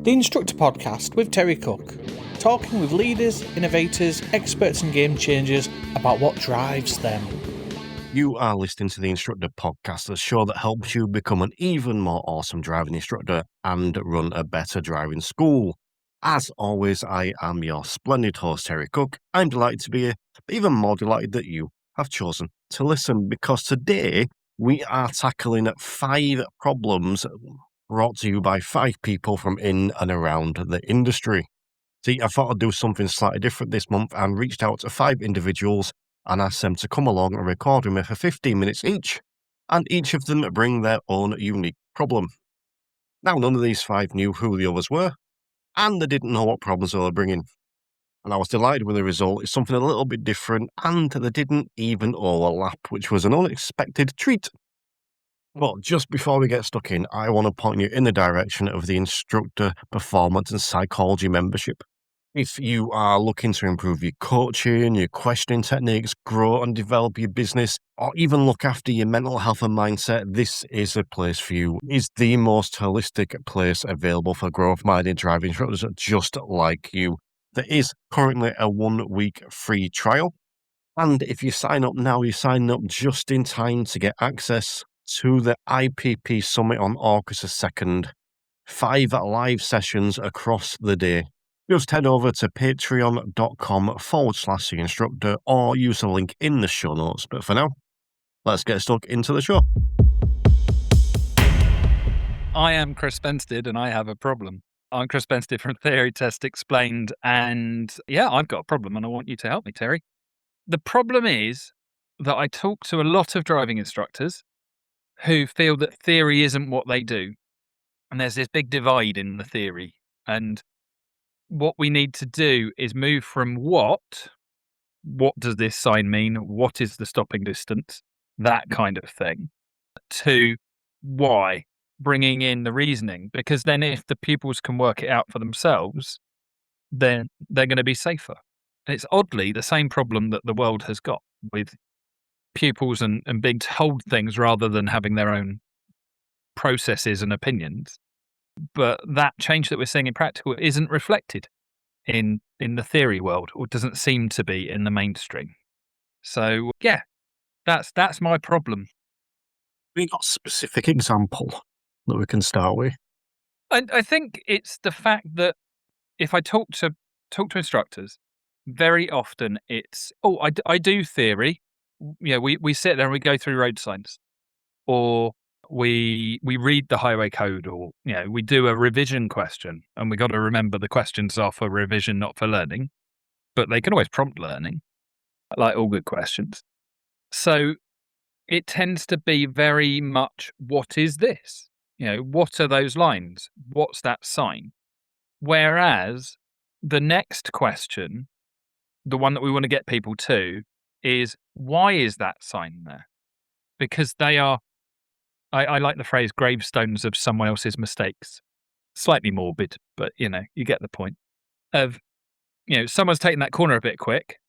the Instructor Podcast with Terry Cook, talking with leaders, innovators, experts and game changers about what drives them. You are listening to the Instructor Podcast, a show that helps you become an even more awesome driving instructor and run a better driving school. As always, I am your splendid host, Terry Cook. I'm delighted to be here, but even more delighted that you have chosen to listen, because today we are tackling 5 problems brought to you by 5 people from in and around the industry. See, I thought I'd do something slightly different this month and reached out to 5 individuals and asked them to come along and record with me for 15 minutes each, and each of them bring their own unique problem. Now, none of these 5 knew who the others were, and they didn't know what problems they were bringing. And I was delighted with the result. It's something a little bit different, and they didn't even overlap, which was an unexpected treat. But just before we get stuck in, I want to point you in the direction of the Instructor Performance and Psychology membership. If you are looking to improve your coaching, your questioning techniques, grow and develop your business, or even look after your mental health and mindset, this is a place for you. It's the most holistic place available for growth-minded driving instructors just like you. There is currently a 1-week free trial. And if you sign up now, you sign up just in time to get access to the IPP Summit on August 2nd. 5 live sessions across the day. Just head over to patreon.com/instructor or use the link in the show notes. But for now, let's get stuck into the show. I am Chris Benstead and I have a problem. I'm Chris Benstead from Theory Test Explained, and yeah, I've got a problem and I want you to help me, Terry. The problem is that I talk to a lot of driving instructors who feel that theory isn't what they do. And there's this big divide in the theory. And what we need to do is move from what does this sign mean? What is the stopping distance? That kind of thing. To why, bringing in the reasoning. Because then if the pupils can work it out for themselves, then they're going to be safer. And it's oddly the same problem that the world has got with pupils and being told things rather than having their own processes and opinions. But that change that we're seeing in practical isn't reflected in the theory world, or doesn't seem to be in the mainstream. So yeah, that's my problem. We got a specific example that we can start with. I think it's the fact that if I talk to instructors, very often it's, I do theory. You know, we sit there and we go through road signs, or we read the highway code, or you know, we do a revision question, and we got to remember the questions are for revision, not for learning, but they can always prompt learning, like all good questions. So it tends to be very much, what is this? You know, what are those lines? What's that sign? Whereas the next question, the one that we want to get people to, is why is that sign there? Because they are, I like the phrase, gravestones of someone else's mistakes. Slightly morbid, but you know, you get the point. Of, you know, someone's taken that corner a bit quick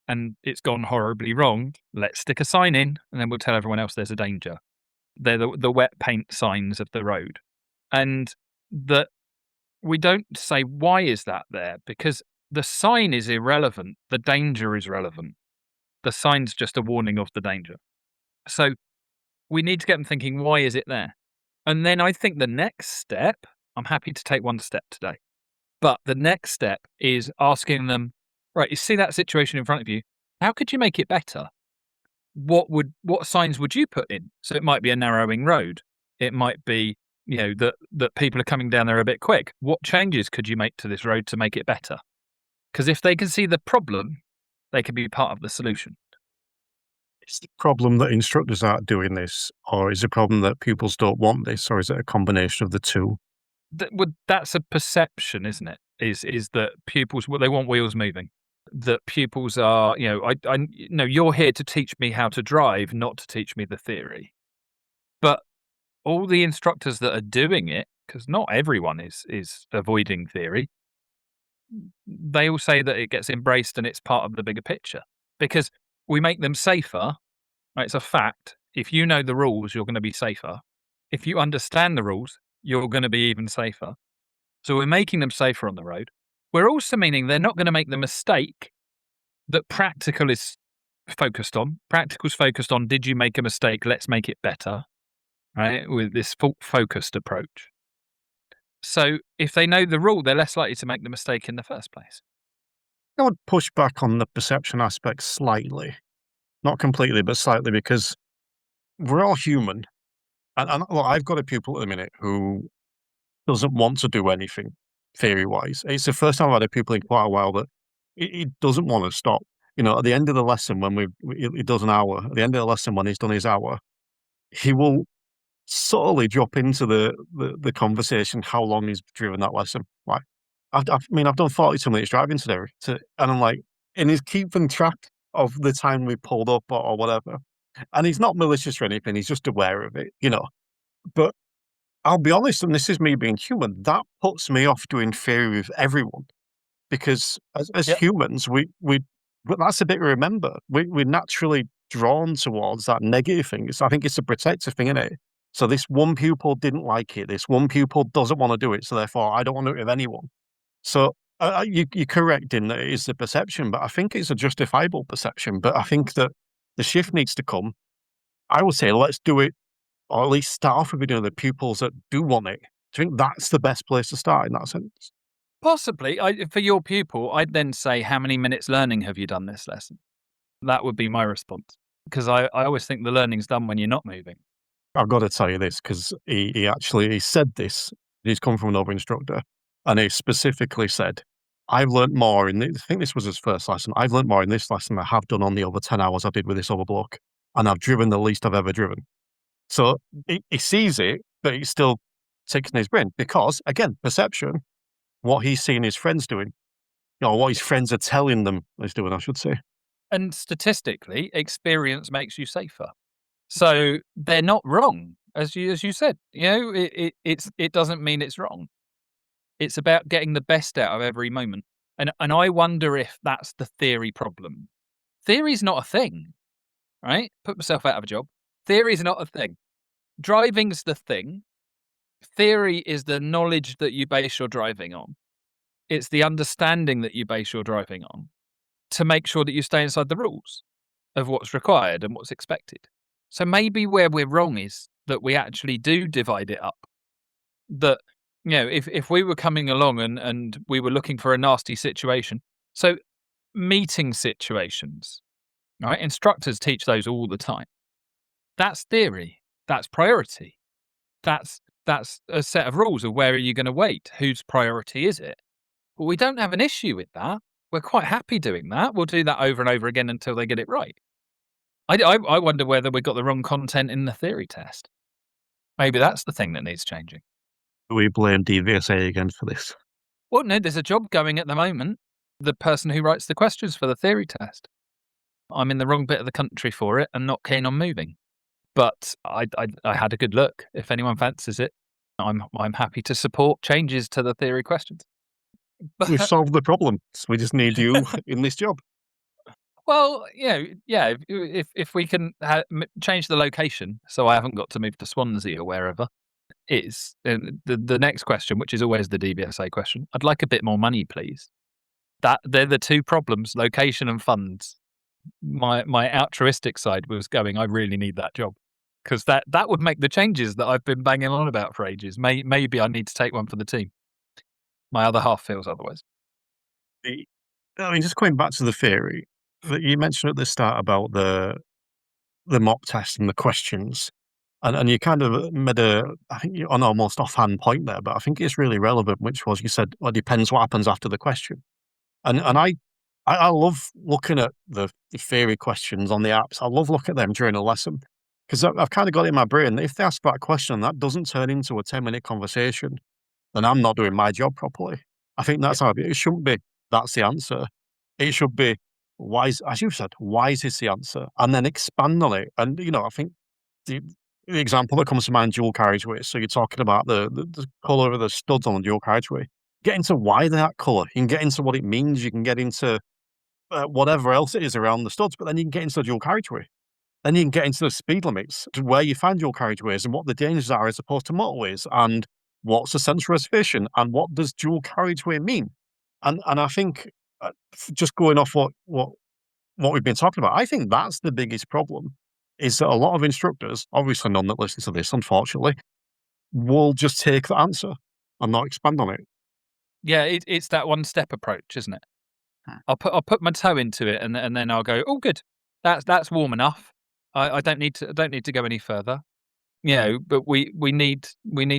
and it's gone horribly wrong. Let's stick a sign in and then we'll tell everyone else there's a danger. They're the wet paint signs of the road. And that we don't say, why is that there? Because the sign is irrelevant. The danger is relevant. The sign's just a warning of the danger. So we need to get them thinking, why is it there? And then I think the next step, I'm happy to take one step today, but the next step is asking them, right, you see that situation in front of you, how could you make it better? What signs would you put in? So it might be a narrowing road. It might be, you know, that people are coming down there a bit quick. What changes could you make to this road to make it better? Because if they can see the problem, they can be part of the solution. Is the problem that instructors aren't doing this, or is it a problem that pupils don't want this, or is it a combination of the two? That's a perception, isn't it? Is that pupils, they want wheels moving. That pupils are, you know, I know you're here to teach me how to drive, not to teach me the theory. But all the instructors that are doing it, because not everyone is avoiding theory, they all say that it gets embraced and it's part of the bigger picture. Because we make them safer, right? It's a fact. If you know the rules, you're going to be safer. If you understand the rules, you're going to be even safer. So we're making them safer on the road. We're also meaning they're not going to make the mistake that practical is focused on. Practical's focused on, did you make a mistake? Let's make it better, right? With this fault-focused approach. So if they know the rule, they're less likely to make the mistake in the first place. I would push back on the perception aspect slightly. Not completely, but slightly, because we're all human. And look, I've got a pupil at the minute who doesn't want to do anything theory-wise. It's the first time I've had a pupil in quite a while that he doesn't want to stop. At the end of the lesson, when he does an hour, at the end of the lesson, when he's done his hour, he will subtly drop into the conversation how long he's driven that lesson. Like, I've done 42 minutes driving today, and I'm like, and he's keeping track of the time we pulled up or whatever. And he's not malicious or anything, he's just aware of it, But I'll be honest, and this is me being human, that puts me off doing theory with everyone. Because as Yep. humans, but that's a bit we remember. We're naturally drawn towards that negative thing. I think it's a protective thing, isn't it? So this one pupil didn't like it. This one pupil doesn't want to do it. So therefore, I don't want to do it with anyone. So you're correct in that it is the perception, but I think it's a justifiable perception. But I think that the shift needs to come. I would say let's do it, or at least start off with the pupils that do want it. I think that's the best place to start in that sense. Possibly. For your pupil, I'd then say, how many minutes learning have you done this lesson? That would be my response. Because I always think the learning's done when you're not moving. I've got to tell you this because he said this. He's come from another instructor, and he specifically said, "I've learnt more in this." I think this was his first lesson. "I've learnt more in this lesson than I have done on the other 10 hours I did with this other bloke, and I've driven the least I've ever driven." So he sees it, but he's still taking his brain because, again, perception. What he's seeing his friends doing, what his friends are telling them he's doing, I should say. And statistically, experience makes you safer. So they're not wrong, as you said. It doesn't mean it's wrong. It's about getting the best out of every moment. And I wonder if that's the theory problem. Theory's not a thing, right? Put myself out of a job. Theory's not a thing. Driving's the thing. Theory is the knowledge that you base your driving on. It's the understanding that you base your driving on to make sure that you stay inside the rules of what's required and what's expected. So maybe where we're wrong is that we actually do divide it up. That, if we were coming along and we were looking for a nasty situation, so meeting situations, right? Instructors teach those all the time. That's theory. That's priority. That's a set of rules of where are you going to wait? Whose priority is it? But we don't have an issue with that. We're quite happy doing that. We'll do that over and over again until they get it right. I wonder whether we got the wrong content in the theory test. Maybe that's the thing that needs changing. We blame DVSA again for this. Well, no, there's a job going at the moment. The person who writes the questions for the theory test. I'm in the wrong bit of the country for it and not keen on moving. But I had a good look. If anyone fancies it, I'm happy to support changes to the theory questions. But, We've solved the problem. We just need you in this job. well, if we can change the location, so I haven't got to move to Swansea or wherever, is the next question, which is always the DVSA question. I'd like a bit more money, please. They're the two problems: location and funds. My altruistic side was going, I really need that job, because that would make the changes that I've been banging on about for ages. Maybe I need to take one for the team. My other half feels otherwise. Just going back to the theory that you mentioned at the start about the mock test and the questions, and you kind of made I think an almost offhand point there, but I think it's really relevant, which was you said, well, it depends what happens after the question. And I love looking at the theory questions on the apps. I love looking at them during a lesson because I've kind of got it in my brain that if they ask that question and that doesn't turn into a 10-minute conversation, then I'm not doing my job properly. I think that's how it shouldn't be. That's the answer. It should be, why is, as you said, why is this the answer? And then expand on it. And, I think the example that comes to mind, dual carriageway. So you're talking about the colour of the studs on the dual carriageway. Get into why they're that colour. You can get into what it means. You can get into whatever else it is around the studs, but then you can get into the dual carriageway. Then you can get into the speed limits, where you find dual carriageways and what the dangers are as opposed to motorways, and what's a central reservation and what does dual carriageway mean? And I think just going off what we've been talking about, I think that's the biggest problem is that a lot of instructors, obviously none that listen to this, unfortunately, will just take the answer and not expand on it. Yeah, it's that one step approach, isn't it? I'll put my toe into it, and then I'll go, oh, good, that's warm enough. I don't need to go any further. You know, but we need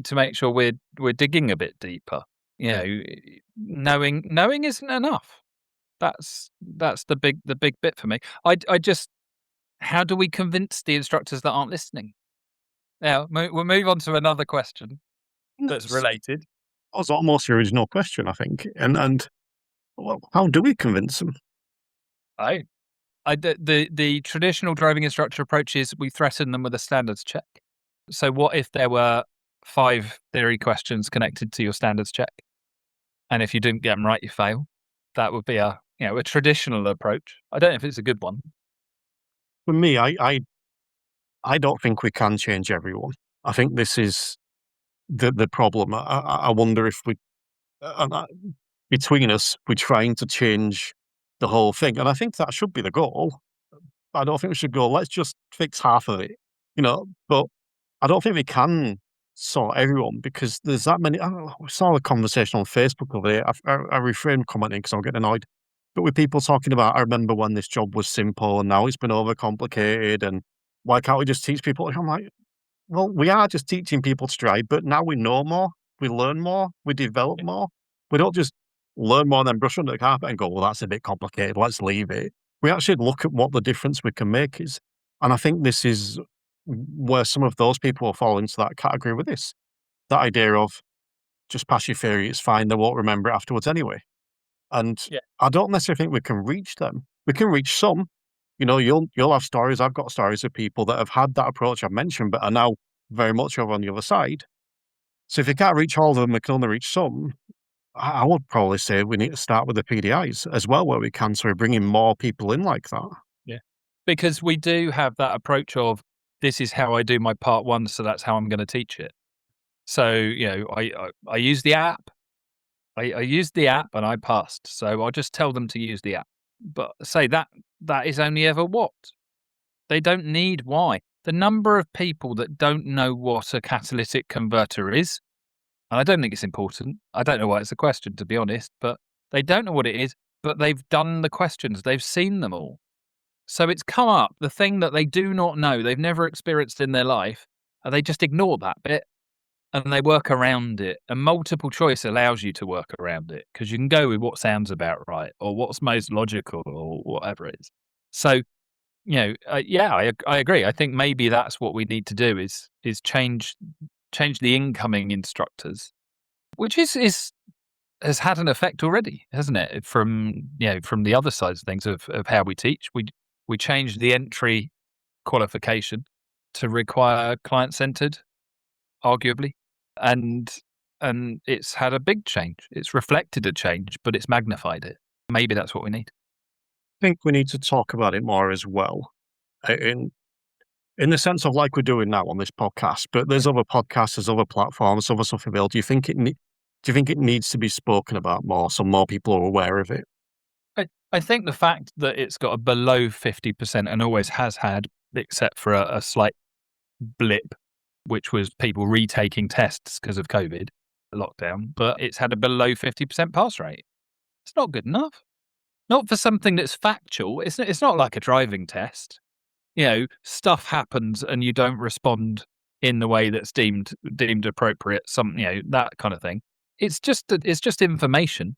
to make sure we're digging a bit deeper. You know, knowing isn't enough. That's the big bit for me. I just, how do we convince the instructors that aren't listening? Now we'll move on to another question that's related. That was almost the original question, I think. And well, how do we convince them? The traditional driving instructor approach is we threaten them with a standards check. So what if there were 5 theory questions connected to your standards check, and if you didn't get them right, you fail? That would be a traditional approach. I don't know if it's a good one. For me, I don't think we can change everyone. I think this is the problem. I wonder if we, between us, we're trying to change the whole thing. And I think that should be the goal. I don't think we should go, let's just fix half of it, but I don't think we can sort everyone because there's that many. I saw a conversation on Facebook the other day. I refrained commenting because I'll get annoyed. But with people talking about, I remember when this job was simple and now it's been overcomplicated and why can't we just teach people? I'm like, well, we are just teaching people to drive, but now we know more, we learn more, we develop more. We don't just learn more and then brush under the carpet and go, well, that's a bit complicated, let's leave it. We actually look at what the difference we can make is. And I think this is where some of those people will fall into that category with this. That idea of just pass your theory, it's fine, they won't remember it afterwards anyway. And I don't necessarily think we can reach them. We can reach some. You'll have stories. I've got stories of people that have had that approach I've mentioned, but are now very much over on the other side. So if you can't reach all of them, we can only reach some. I would probably say we need to start with the PDIs as well, where we can, so we're bringing more people in like that. Yeah, because we do have that approach of this is how I do my part 1, so that's how I'm going to teach it. So I use the app. I used the app and I passed. So I'll just tell them to use the app. But say that is only ever what? They don't need why. The number of people that don't know what a catalytic converter is, and I don't think it's important. I don't know why it's a question, to be honest, but they don't know what it is, but they've done the questions. They've seen them all. So it's come up, the thing that they do not know, they've never experienced in their life, and they just ignore that bit. And they work around it. And multiple choice allows you to work around it because you can go with what sounds about right or what's most logical or whatever it is. So, I agree. I think maybe that's what we need to do is change the incoming instructors, which has had an effect already, hasn't it? From the other sides of things of how we teach, we changed the entry qualification to require client-centered, arguably. And it's had a big change. It's reflected a change, but it's magnified it. Maybe that's what we need. I think we need to talk about it more as well, in the sense of like we're doing now on this podcast. But there's other podcasts, there's other platforms, other stuff available. Do you think it needs to be spoken about more, so more people are aware of it? I think the fact that it's got a below 50% and always has had, except for a slight blip, which was people retaking tests because of COVID lockdown, but it's had a below 50% pass rate. It's not good enough. Not for something that's factual. It's not like a driving test. Stuff happens and you don't respond in the way that's deemed appropriate. That kind of thing. It's just information.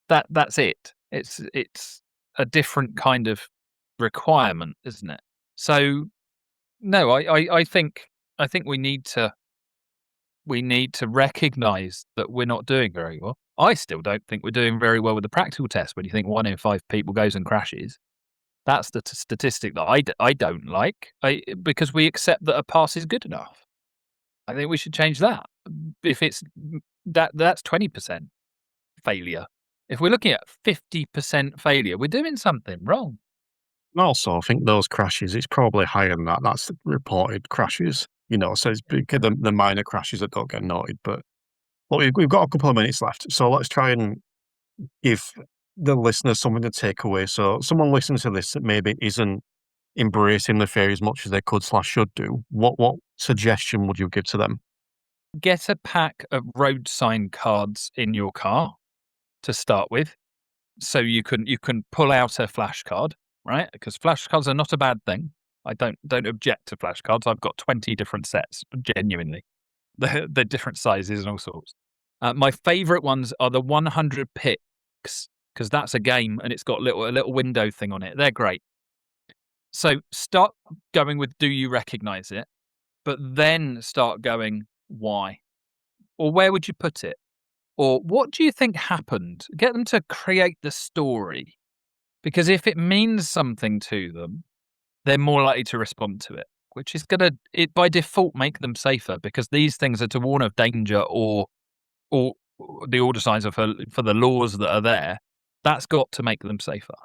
That's it. It's a different kind of requirement, isn't it? So no, I think we need to recognise that we're not doing very well. I still don't think we're doing very well with the practical test. When you think 1 in 5 people goes and crashes, that's the statistic that I don't like. Because we accept that a pass is good enough. I think we should change that. If it's that's 20% failure. If we're looking at 50% failure, we're doing something wrong. And also, I think those crashes, it's probably higher than that. That's the reported crashes, so it's the minor crashes that don't get noted. But Well, we've got a couple of minutes left, so let's try and give the listeners something to take away. So someone listening to this that maybe isn't embracing the theory as much as they could/should do, what suggestion would you give to them? Get a pack of road sign cards in your car to start with, so you can pull out a flashcard, right? Because flashcards are not a bad thing. I don't object to flashcards. I've got 20 different sets, genuinely. They're different sizes and all sorts. My favourite ones are the 100 picks, because that's a game and it's got a little window thing on it. They're great. So start going with, do you recognise it? But then start going, why? Or where would you put it? Or what do you think happened? Get them to create the story. Because if it means something to them, they're more likely to respond to it, which is going to, by default, make them safer, because these things are to warn of danger or the order signs are for the laws that are there. That's got to make them safer.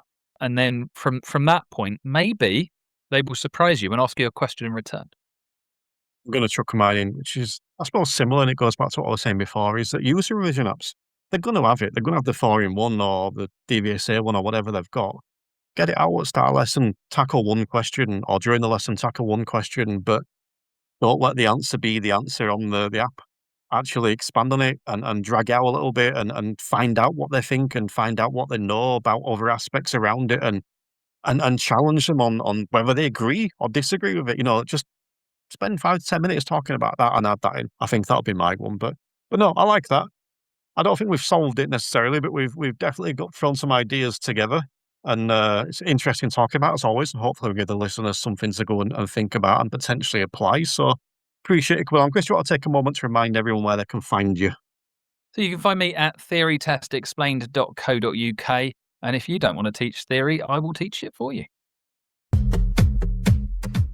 And then from that point, maybe they will surprise you and ask you a question in return. I'm going to chuck mine in, which is, I suppose, similar, and it goes back to what I was saying before, is that user revision apps, they're going to have it. They're going to have the 4-in-1 or the DVSA one or whatever they've got. Get it out at start lesson, tackle one question, or during the lesson, tackle one question, but don't let the answer be the answer on the app. Actually expand on it and drag out a little bit and find out what they think and find out what they know about other aspects around it and challenge them on whether they agree or disagree with it. Just spend 5 to 10 minutes talking about that and add that in. I think that'll be my one. But no, I like that. I don't think we've solved it necessarily, but we've definitely thrown some ideas together. And it's interesting talking about, as always, and hopefully we give the listeners something to go and think about and potentially apply. So appreciate it. Well, Chris, you want to take a moment to remind everyone where they can find you? So you can find me at theorytestexplained.co.uk. And if you don't want to teach theory, I will teach it for you.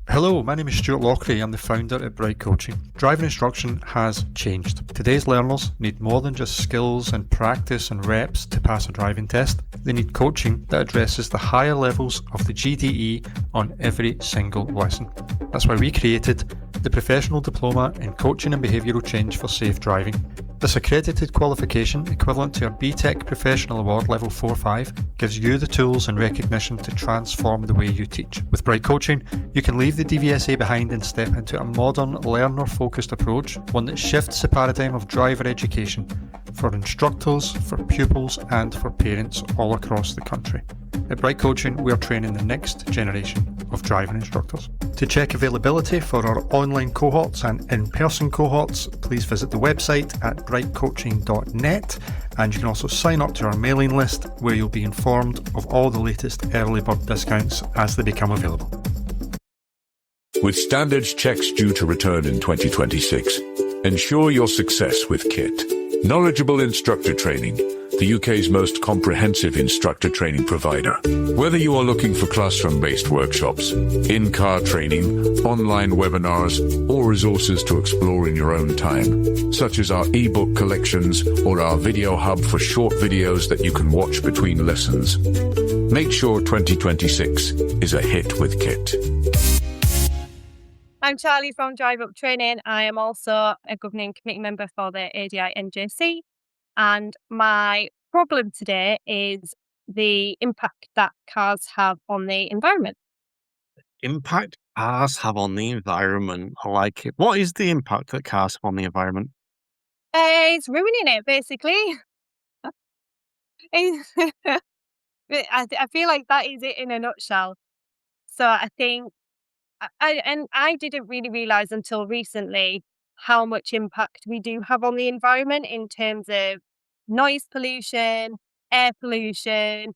Hello, my name is Stuart Lockery. I'm the founder at Bright Coaching. Driving instruction has changed. Today's learners need more than just skills and practice and reps to pass a driving test. They need coaching that addresses the higher levels of the GDE on every single lesson. That's why we created the Professional Diploma in Coaching and Behavioural Change for Safe Driving. This accredited qualification, equivalent to a BTEC Professional Award Level 4-5, gives you the tools and recognition to transform the way you teach. With Bright Coaching, you can leave the DVSA behind and step into a modern, learner-focused approach, one that shifts the paradigm of driver education for instructors, for pupils, and for parents all across the country. At Bright Coaching, we are training the next generation of driving instructors. To check availability for our online cohorts and in-person cohorts, please visit the website at brightcoaching.net, and you can also sign up to our mailing list where you'll be informed of all the latest early bird discounts as they become available. With standards checks due to return in 2026, ensure your success with KIT. Knowledgeable instructor training, the UK's most comprehensive instructor training provider. Whether you are looking for classroom-based workshops, in-car training, online webinars, or resources to explore in your own time, such as our ebook collections or our video hub for short videos that you can watch between lessons, make sure 2026 is a hit with KIT. I'm Charlie from Drive Up Training. I am also a governing committee member for the ADI NJC. And my problem today is the impact that cars have on the environment. Impact cars have on the environment. I like it. What is the impact that cars have on the environment? It's ruining it, basically. I feel like that is it in a nutshell. So I think I didn't really realise until recently how much impact we do have on the environment in terms of noise pollution, air pollution,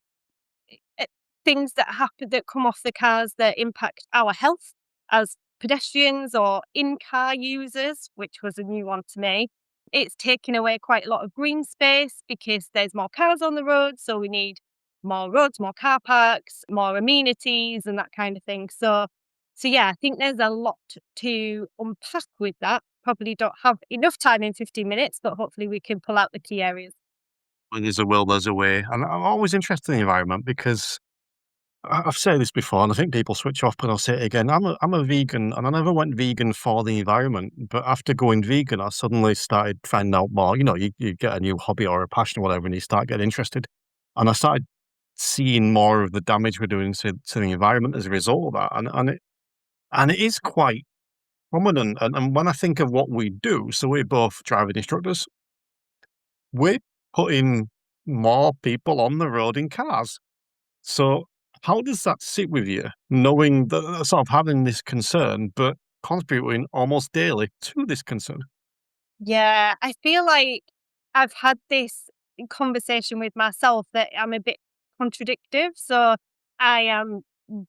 things that happen that come off the cars that impact our health as pedestrians or in-car users, which was a new one to me. It's taken away quite a lot of green space because there's more cars on the road, so we need more roads, more car parks, more amenities and that kind of thing. So yeah, I think there's a lot to unpack with that. Probably don't have enough time in 15 minutes, but hopefully we can pull out the key areas. When there's a will, there's a way. And I'm always interested in the environment because I've said this before, and I think people switch off, but I'll say it again. I'm a vegan, and I never went vegan for the environment. But after going vegan, I suddenly started finding out more. You get a new hobby or a passion or whatever, and you start getting interested. And I started seeing more of the damage we're doing to the environment as a result of that. And it is quite prominent. And when I think of what we do, so we're both driving instructors, we're putting more people on the road in cars. So how does that sit with you, knowing that sort of having this concern, but contributing almost daily to this concern? Yeah, I feel like I've had this conversation with myself that I'm a bit contradictive. So I am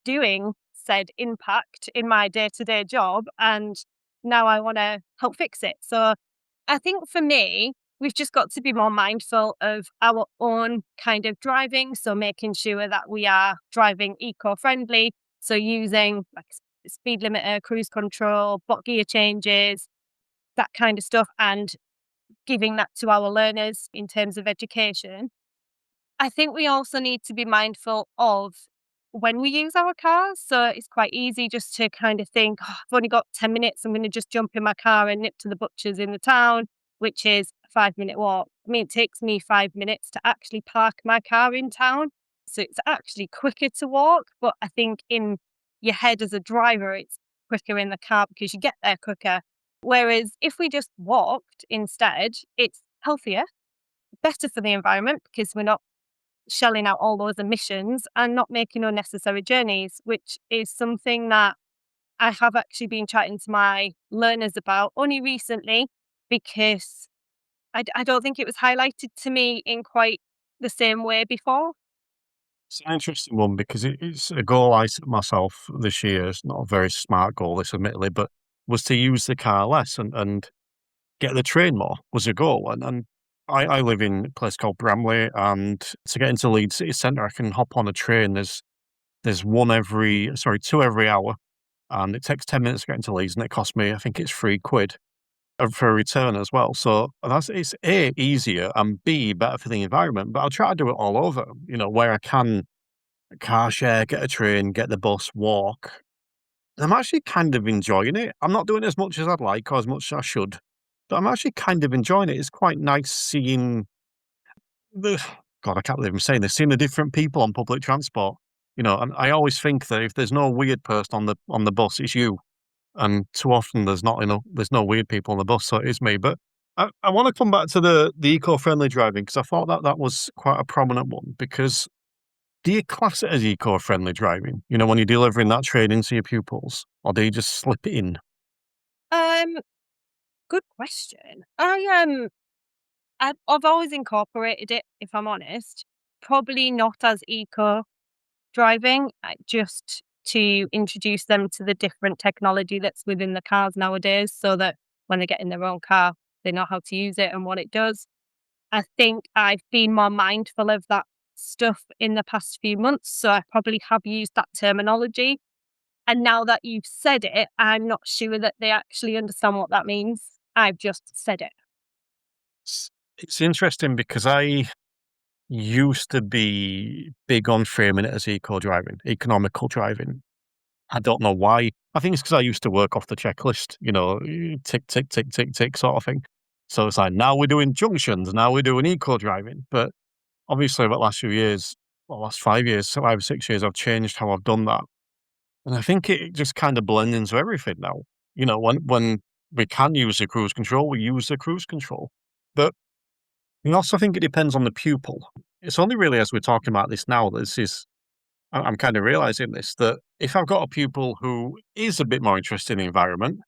doing said impact in my day-to-day job, and now I want to help fix it. So I think for me, we've just got to be more mindful of our own kind of driving. So making sure that we are driving eco-friendly. So using like speed limiter, cruise control, block gear changes, that kind of stuff, and giving that to our learners in terms of education. I think we also need to be mindful of when we use our cars. So it's quite easy just to kind of think, oh, I've only got 10 minutes. I'm going to just jump in my car and nip to the butcher's in the town, which is a 5-minute walk. I mean, it takes me 5 minutes to actually park my car in town. So it's actually quicker to walk. But I think in your head as a driver, it's quicker in the car because you get there quicker. Whereas if we just walked instead, it's healthier, better for the environment because we're not shelling out all those emissions and not making unnecessary journeys, which is something that I have actually been chatting to my learners about only recently because I don't think it was highlighted to me in quite the same way before. It's an interesting one because it's a goal I set myself this year. It's not a very smart goal, this admittedly, but was to use the car less and get the train more was a goal. And I live in a place called Bramley, and to get into Leeds city centre, I can hop on a train. There's two every hour, and it takes 10 minutes to get into Leeds, and it costs me, I think it's £3 for a return as well. So it's A, easier, and B, better for the environment. But I'll try to do it all over, where I can car share, get a train, get the bus, walk. I'm actually kind of enjoying it. I'm not doing as much as I'd like or as much as I should, but I'm actually kind of enjoying it. It's quite nice seeing the God, I can't believe I'm saying this, seeing the different people on public transport. And I always think that if there's no weird person on the bus, it's you. And too often there's no weird people on the bus, so it is me. But I want to come back to the eco-friendly driving because I thought that was quite a prominent one. Because do you class it as eco-friendly driving? When you're delivering that training to your pupils, or do you just slip it in? Um, Good question. I've always incorporated it, if I'm honest. Probably not as eco driving, just to introduce them to the different technology that's within the cars nowadays so that when they get in their own car, they know how to use it and what it does. I think I've been more mindful of that stuff in the past few months. So I probably have used that terminology. And now that you've said it, I'm not sure that they actually understand what that means. I've just said it. It's interesting because I used to be big on framing it as eco-driving, economical driving. I don't know why. I think it's because I used to work off the checklist, tick, tick, tick, tick, tick sort of thing. So it's like, now we're doing junctions, now we're doing eco-driving. But obviously, over the last few years, last 5 years, 5 or 6 years, I've changed how I've done that. And I think it just kind of blends into everything now. When we can use the cruise control, we use the cruise control. But I also think it depends on the pupil. It's only really as we're talking about this now, I'm kind of realizing this, that if I've got a pupil who is a bit more interested in the environment,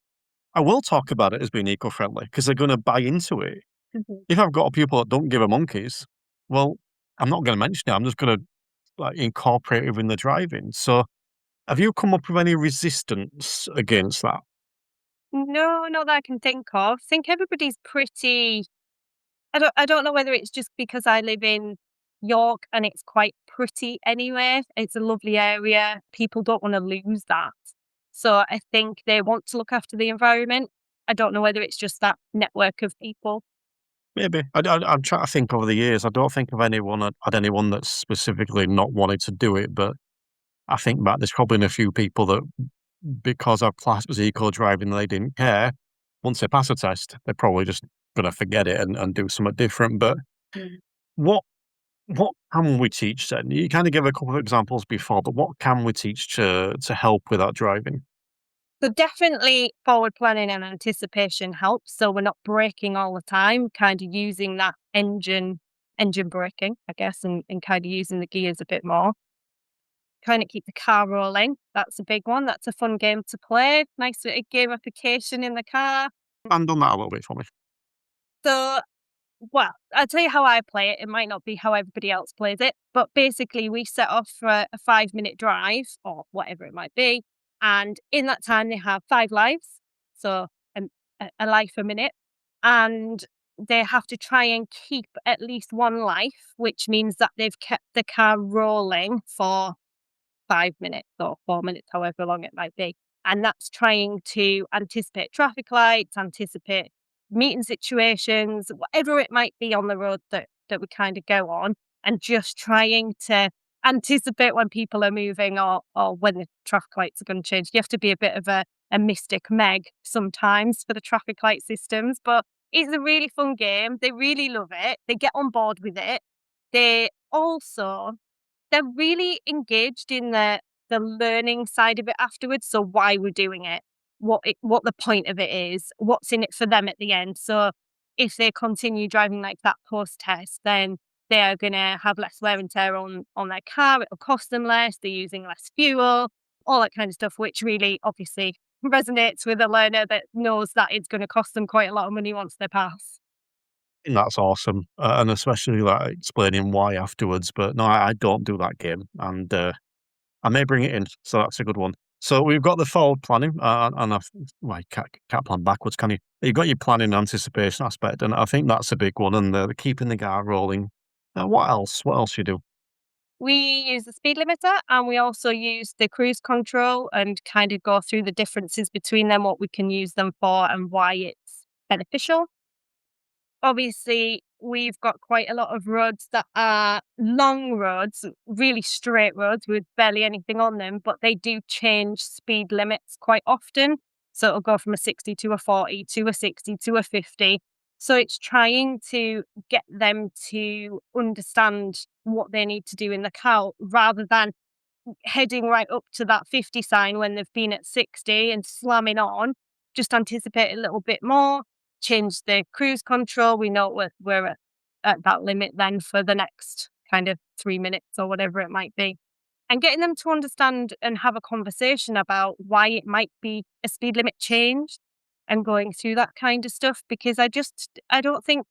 I will talk about it as being eco-friendly because they're going to buy into it. Mhm. If I've got a pupil that don't give a monkeys, well, I'm not going to mention it. I'm just going to incorporate it within the driving. So have you come up with any resistance against that? No, not that I can think of. I think everybody's pretty. I don't know whether it's just because I live in York and it's quite pretty anyway. It's a lovely area. People don't want to lose that. So I think they want to look after the environment. I don't know whether it's just that network of people. Maybe. I'm trying to think over the years. I don't think of anyone that's specifically not wanted to do it, but I think back, there's probably been a few people that, because our class was eco driving, they didn't care. Once they pass a test, they're probably just going to forget it and do something different. But what what can we teach then? You kind of gave a couple of examples before, but what can we teach to help with that driving? So definitely forward planning and anticipation helps. So we're not braking all the time, kind of using that engine braking, I guess, and kind of using the gears a bit more. Kind of keep the car rolling. That's a big one. That's a fun game to play. Nice bit of gamification in the car. And on that a little bit for me. So, well, I'll tell you how I play it. It might not be how everybody else plays it, but basically we set off for a 5 minute drive or whatever it might be. And in that time, they have 5 lives. So a life a minute. And they have to try and keep at least one life, which means that they've kept the car rolling for 5 minutes or 4 minutes, however long it might be. And that's trying to anticipate traffic lights, anticipate meeting situations, whatever it might be on the road that we kind of go on, and just trying to anticipate when people are moving or when the traffic lights are going to change. You have to be a bit of a mystic Meg sometimes for the traffic light systems, but it's a really fun game. They really love it. They get on board with it. They also they're really engaged in the learning side of it afterwards. So why we're doing it, what the point of it is, what's in it for them at the end. So if they continue driving like that post test, then they are going to have less wear and tear on their car. It'll cost them less. They're using less fuel, all that kind of stuff, which really obviously resonates with a learner that knows that it's going to cost them quite a lot of money once they pass. And that's awesome. And especially like explaining why afterwards. But no, I don't do that game. And I may bring it in. So that's a good one. So we've got the forward planning, and well, you can't plan backwards, can you? You've got your planning and anticipation aspect, and I think that's a big one. And the keeping the car rolling. What else? What else you do? We use the speed limiter and we also use the cruise control and kind of go through the differences between them, what we can use them for and why it's beneficial. Obviously, we've got quite a lot of roads that are long roads, really straight roads with barely anything on them, but they do change speed limits quite often. So it'll go from a 60 to a 40 to a 60 to a 50. So it's trying to get them to understand what they need to do in the car rather than heading right up to that 50 sign when they've been at 60 and slamming on. Just anticipate a little bit more, change the cruise control. We know we're at that limit then for the next kind of 3 minutes or whatever it might be. And getting them to understand and have a conversation about why it might be a speed limit change and going through that kind of stuff. Because I don't think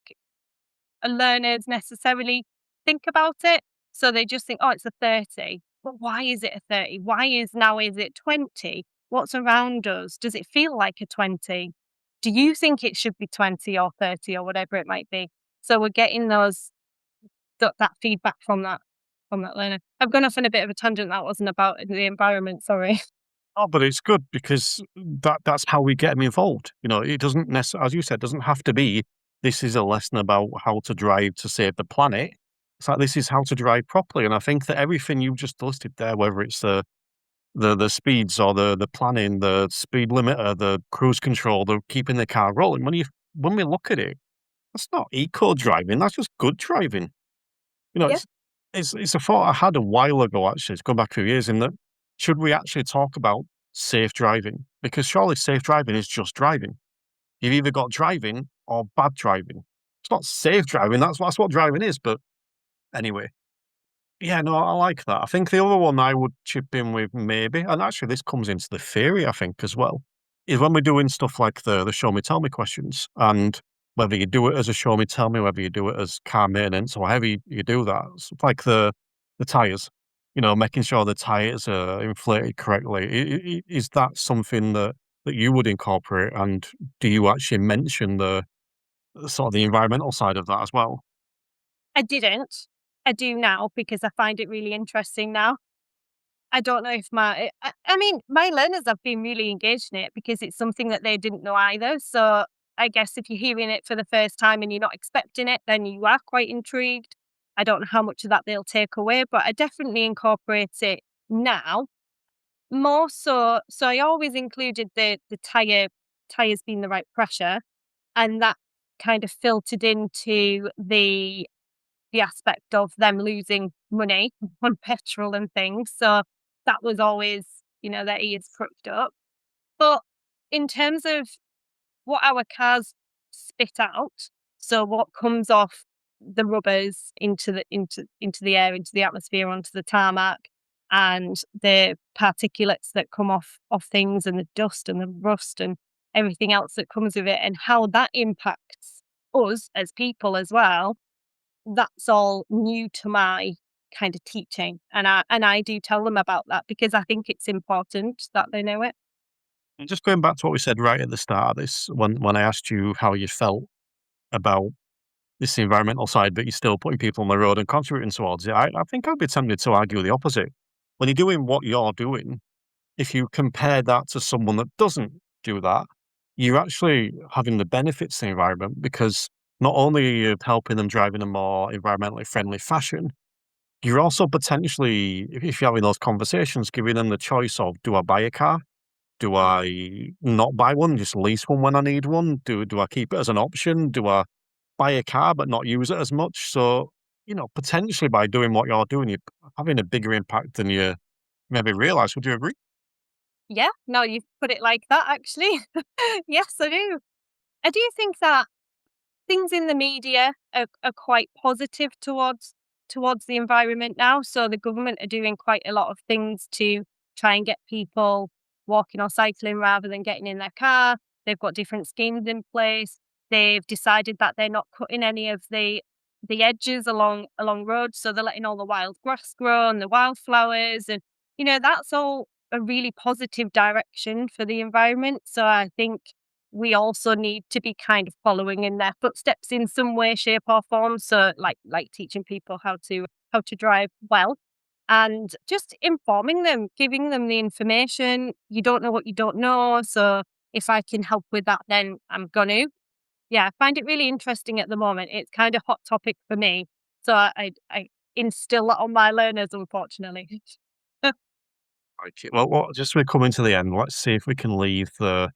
learners necessarily think about it. So they just think, oh, it's a 30. But why is it a 30? Is it 20? What's around us? Does it feel like a 20? Do you think it should be 20 or 30 or whatever it might be? So we're getting that feedback from that learner. I've gone off on a bit of a tangent. That wasn't about the environment. Sorry. Oh, but it's good because that's how we get them involved. You know, it doesn't necessarily, as you said, doesn't have to be. This is a lesson about how to drive to save the planet. It's like this is how to drive properly, and I think that everything you just listed there, whether it's the speeds or the planning, the speed limiter, the cruise control, the keeping the car rolling. When we look at it, that's not eco driving. That's just good driving. You know, Yeah. it's a thought I had a while ago. Actually, it's gone back a few years. In that, should we actually talk about safe driving? Because surely safe driving is just driving. You've either got driving or bad driving. It's not safe driving. That's what driving is. But anyway, yeah, no, I like that. I think the other one I would chip in with maybe, and actually this comes into the theory, I think, as well, is when we're doing stuff like the show me, tell me questions, and whether you do it as a show me, tell me, whether you do it as car maintenance or however you do that. It's like the tyres, you know, making sure the tyres are inflated correctly. Is that something that you would incorporate, and do you actually mention the sort of the environmental side of that as well? I didn't. I do now because I find it really interesting now. I don't know if I mean, my learners have been really engaged in it because it's something that they didn't know either. So I guess if you're hearing it for the first time and you're not expecting it, then you are quite intrigued. I don't know how much of that they'll take away, but I definitely incorporate it now. More so I always included the tires being the right pressure, and that kind of filtered into the aspect of them losing money on petrol and things. So that was always, their ears pricked up. But in terms of what our cars spit out, so what comes off the rubbers into the air, into the atmosphere, onto the tarmac, and the particulates that come off things, and the dust and the rust and everything else that comes with it, and how that impacts us as people as well, that's all new to my kind of teaching. And I do tell them about that because I think it's important that they know it. And just going back to what we said right at the start of this, when I asked you how you felt about this environmental side, but you're still putting people on the road and contributing towards it, I think I'd be tempted to argue the opposite. When you're doing what you're doing, if you compare that to someone that doesn't do that, you're actually having the benefits to the environment, because not only are you helping them drive in a more environmentally friendly fashion, you're also potentially, if you're having those conversations, giving them the choice of, do I buy a car? Do I not buy one, just lease one when I need one? Do I keep it as an option? Do I buy a car but not use it as much? So, potentially by doing what you're doing, you're having a bigger impact than you maybe realize. Would you agree? Yeah, no, you've put it like that, actually. Yes, I do. I do think that things in the media are quite positive towards the environment now. So the government are doing quite a lot of things to try and get people walking or cycling rather than getting in their car. They've got different schemes in place. They've decided that they're not cutting any of the edges along roads, so they're letting all the wild grass grow and the wildflowers, and that's all a really positive direction for the environment. So I think we also need to be kind of following in their footsteps in some way, shape, or form. So like teaching people how to drive well, and just informing them, giving them the information. You don't know what you don't know. So if I can help with that, then I'm gonna. Yeah, I find it really interesting at the moment. It's kind of hot topic for me. So I instill that on my learners, unfortunately. Okay. Well, just we're coming to the end. Let's see if we can leave the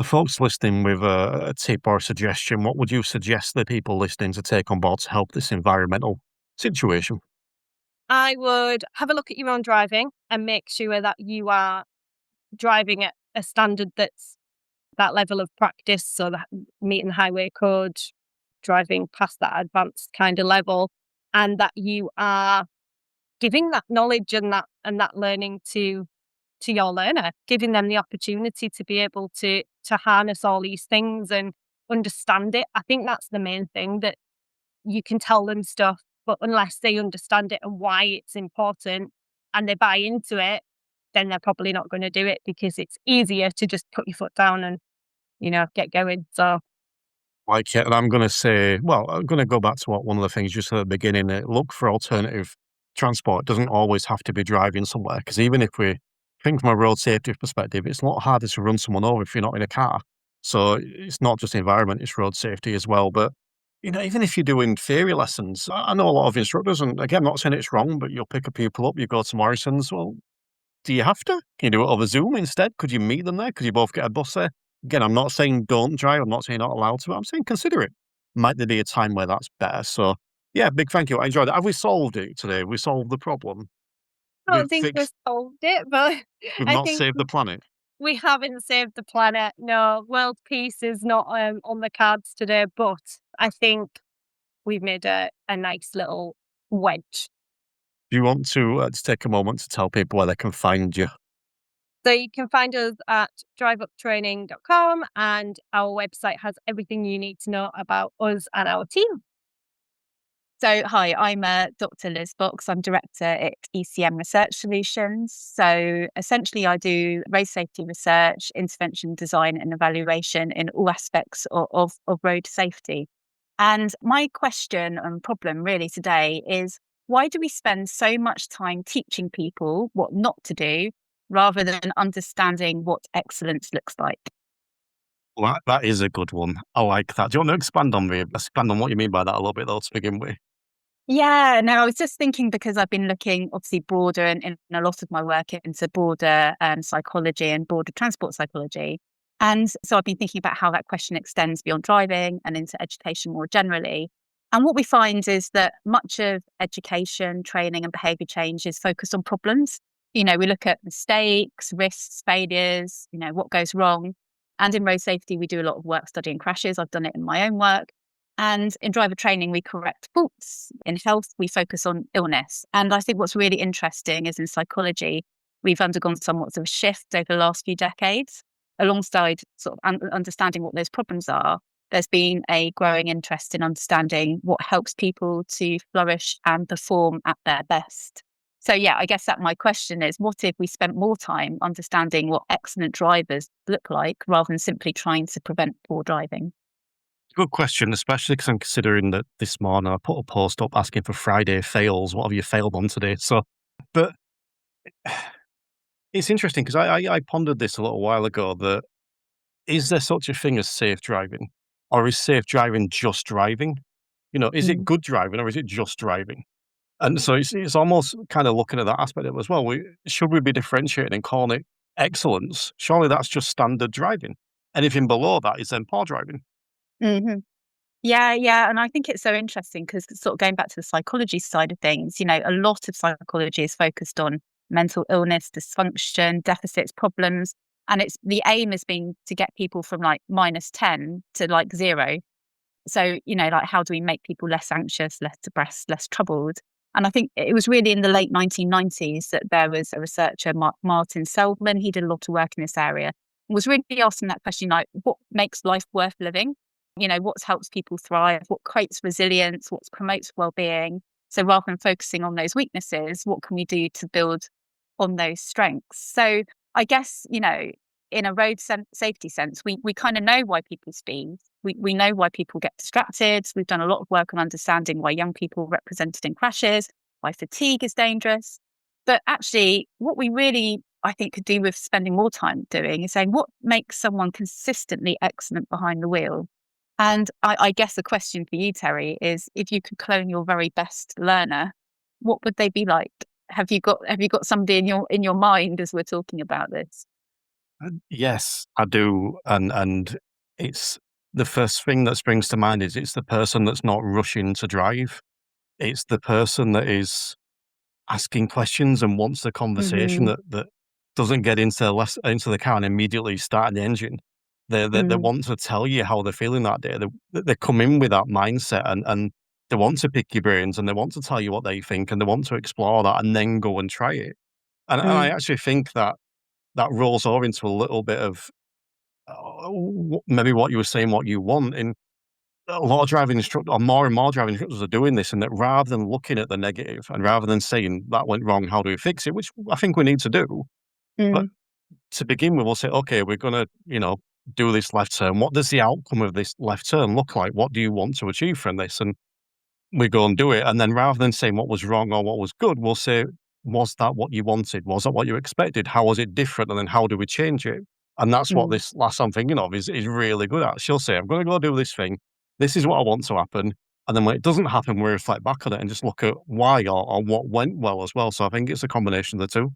folks listening with a tip or a suggestion. What would you suggest the people listening to take on board to help this environmental situation? I would have a look at your own driving and make sure that you are driving at a standard that's that level of practice, so that meeting the highway code, driving past that advanced kind of level, and that you are giving that knowledge and that learning to your learner, giving them the opportunity to be able to harness all these things and understand it. I think that's the main thing, that you can tell them stuff, but unless they understand it and why it's important and they buy into it, then they're probably not going to do it, because it's easier to just put your foot down and, get going. So Like it, and I'm going to say, well, I'm going to go back to what one of the things you said at the beginning. Look for alternative transport. It doesn't always have to be driving somewhere, because even if we think from a road safety perspective, it's a lot harder to run someone over if you're not in a car. So it's not just environment; it's road safety as well. But even if you're doing theory lessons, I know a lot of instructors, and again, I'm not saying it's wrong, but you'll pick a pupil up, you go to Morrison's. Well, do you have to? Can you do it over Zoom instead? Could you meet them there? Could you both get a bus there? Again, I'm not saying don't drive. I'm not saying you're not allowed to. But I'm saying consider it. Might there be a time where that's better? So, yeah, big thank you. I enjoyed it. Have we solved it today? We solved the problem. I We've don't think we've fixed. solved it, but We've I not think saved the planet. we haven't saved the planet. No, world peace is not on the cards today, but I think we've made a nice little wedge. Do you want to just take a moment to tell people where they can find you? So you can find us at driveuptraining.com, and our website has everything you need to know about us and our team. So, hi, I'm Dr. Liz Box. I'm director at ECM Research Solutions. So, essentially, I do road safety research, intervention design, and evaluation in all aspects of road safety. And my question and problem really today is, why do we spend so much time teaching people what not to do rather than understanding what excellence looks like? Well, that is a good one. I like that. Do you want to expand on what you mean by that a little bit, though, to begin with? Yeah, no, I was just thinking because I've been looking obviously broader and in a lot of my work into border psychology and border transport psychology. And so I've been thinking about how that question extends beyond driving and into education more generally. And what we find is that much of education, training and behaviour change is focused on problems. We look at mistakes, risks, failures, what goes wrong. And in road safety, we do a lot of work studying crashes. I've done it in my own work. And in driver training, we correct faults. In health, we focus on illness. And I think what's really interesting is in psychology, we've undergone somewhat of a shift over the last few decades. Alongside sort of understanding what those problems are, there's been a growing interest in understanding what helps people to flourish and perform at their best. So, yeah, I guess that my question is, what if we spent more time understanding what excellent drivers look like rather than simply trying to prevent poor driving? Good question, especially because I'm considering that this morning I put a post up asking for Friday fails. What have you failed on today? So, but it's interesting because I pondered this a little while ago that is there such a thing as safe driving? Or is safe driving just driving? Is it Mm. good driving or is it just driving? And so it's almost kind of looking at that aspect of it as well. Should we be differentiating and calling it excellence? Surely that's just standard driving. Anything below that is then poor driving. Hmm. Yeah, yeah. And I think it's so interesting because sort of going back to the psychology side of things, a lot of psychology is focused on mental illness, dysfunction, deficits, problems. And the aim has been to get people from like -10 to like 0. So, like how do we make people less anxious, less depressed, less troubled? And I think it was really in the late 1990s that there was a researcher, Martin Seligman, he did a lot of work in this area, and was really asking that question, like, what makes life worth living? What helps people thrive? What creates resilience? What promotes well-being? So rather than focusing on those weaknesses, what can we do to build on those strengths? So I guess, in a road safety sense, we kind of know why people speed. We know why people get distracted. We've done a lot of work on understanding why young people are represented in crashes, why fatigue is dangerous. But actually, what we really, I think, could do with spending more time doing is saying what makes someone consistently excellent behind the wheel. And I guess the question for you, Terry, is if you could clone your very best learner, what would they be like? Have you got somebody in your mind as we're talking about this? Yes, I do. And it's the first thing that springs to mind is it's the person that's not rushing to drive. It's the person that is asking questions and wants the conversation Hmm. that doesn't get into the car and immediately start the engine. They Mm, want to tell you how they're feeling that day. They come in with that mindset and they want to pick your brains and they want to tell you what they think and they want to explore that and then go and try it. And I mm, actually think that rolls over into a little bit of maybe what you were saying, what you want. In a lot of driving instructors, or more and more driving instructors are doing this, and that rather than looking at the negative and rather than saying that went wrong, how do we fix it? Which I think we need to do. But mm, to begin with, we'll say, okay, we're going to, do this left turn. What does the outcome of this left turn look like? What do you want to achieve from this? And we go and do it. And then rather than saying what was wrong or what was good, we'll say, was that what you wanted? Was that what you expected? How was it different? And then how do we change it? And that's what mm, this last I'm thinking of is really good at. She'll say, I'm going to go do this thing. This is what I want to happen. And then when it doesn't happen, we reflect back on it and just look at why or what went well as well. So I think it's a combination of the two.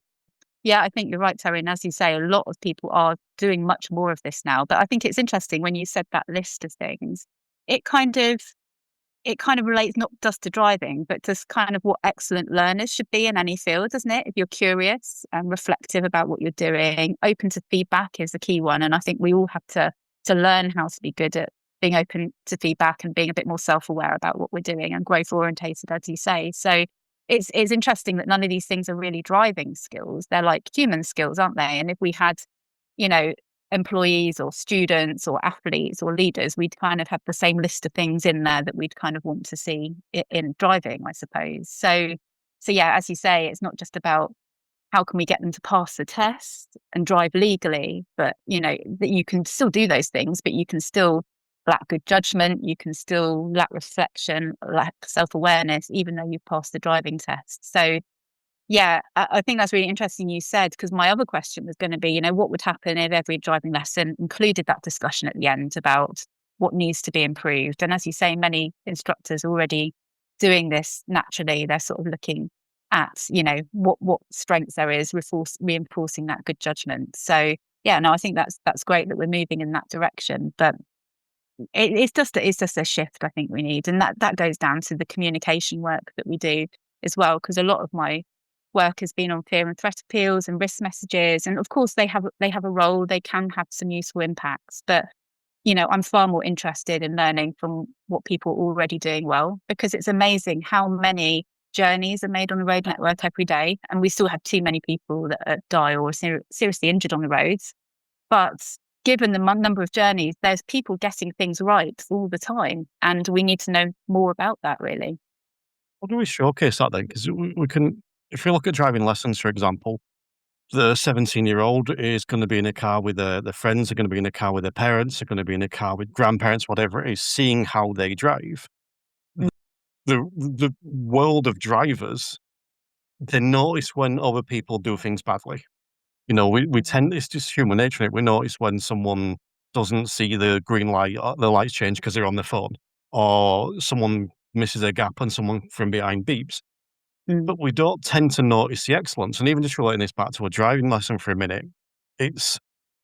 Yeah, I think you're right, Terry. And as you say, a lot of people are doing much more of this now. But I think it's interesting when you said that list of things, it kind of it kind of relates not just to driving, but just kind of what excellent learners should be in any field, doesn't it? If you're curious and reflective about what you're doing, open to feedback is the key one. And I think we all have to learn how to be good at being open to feedback and being a bit more self-aware about what we're doing and growth orientated, as you say. So it's interesting that none of these things are really driving skills. They're like human skills, aren't they? And if we had, you know, employees or students or athletes or leaders, we'd kind of have the same list of things in there that we'd kind of want to see in driving, I suppose. So yeah, as you say, it's not just about how can we get them to pass the test and drive legally, but that you can still do those things, but you can still lack good judgment, you can still lack reflection, lack self-awareness, even though you've passed the driving test. So yeah, I think that's really interesting you said, because my other question was going to be, what would happen if every driving lesson included that discussion at the end about what needs to be improved? And as you say, many instructors already doing this naturally. They're sort of looking at, what strengths there is, reinforcing that good judgment. So yeah, no, I think that's great that we're moving in that direction. But it's just a shift I think we need, and that goes down to the communication work that we do as well, because a lot of my work has been on fear and threat appeals and risk messages, and of course they have a role, they can have some useful impacts, but I'm far more interested in learning from what people are already doing well, because it's amazing how many journeys are made on the road network every day, and we still have too many people that die or are seriously injured on the roads. But given the number of journeys, there's people getting things right all the time, and we need to know more about that, really. How do we showcase that then? Because we can, if we look at driving lessons, for example, the 17-year-old is going to be in a car with their friends, are going to be in a car with their parents, are going to be in a car with grandparents, whatever it is, seeing how they drive. The world of drivers, they notice when other people do things badly. We tend, it's just human nature. We notice when someone doesn't see the green light, or the lights change because they're on their phone, or someone misses a gap and someone from behind beeps. But we don't tend to notice the excellence. And even just relating this back to a driving lesson for a minute, it's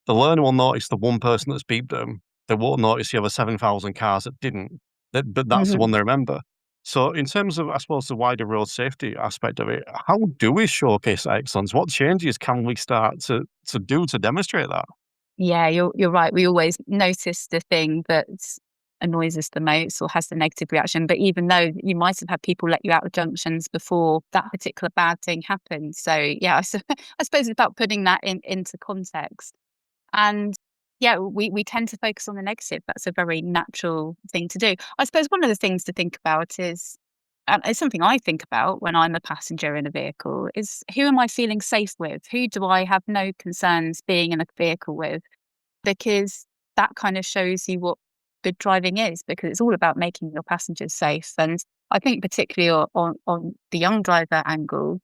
the learner will notice the one person that's beeped them. They won't notice the other 7,000 cars that didn't. But that's the one they remember. So in terms of, I suppose, the wider road safety aspect of it, how do we showcase excellence? What changes can we start to do to demonstrate that? Yeah, you're right. We always notice the thing that annoys us the most or has the negative reaction. But even though you might have had people let you out of junctions before that particular bad thing happened. So yeah, I suppose it's about putting that into context. And yeah, we tend to focus on the negative. That's a very natural thing to do. I suppose one of the things to think about is, and it's something I think about when I'm a passenger in a vehicle, is who am I feeling safe with? Who do I have no concerns being in a vehicle with? Because that kind of shows you what good driving is, because it's all about making your passengers safe. And I think particularly on the young driver angle,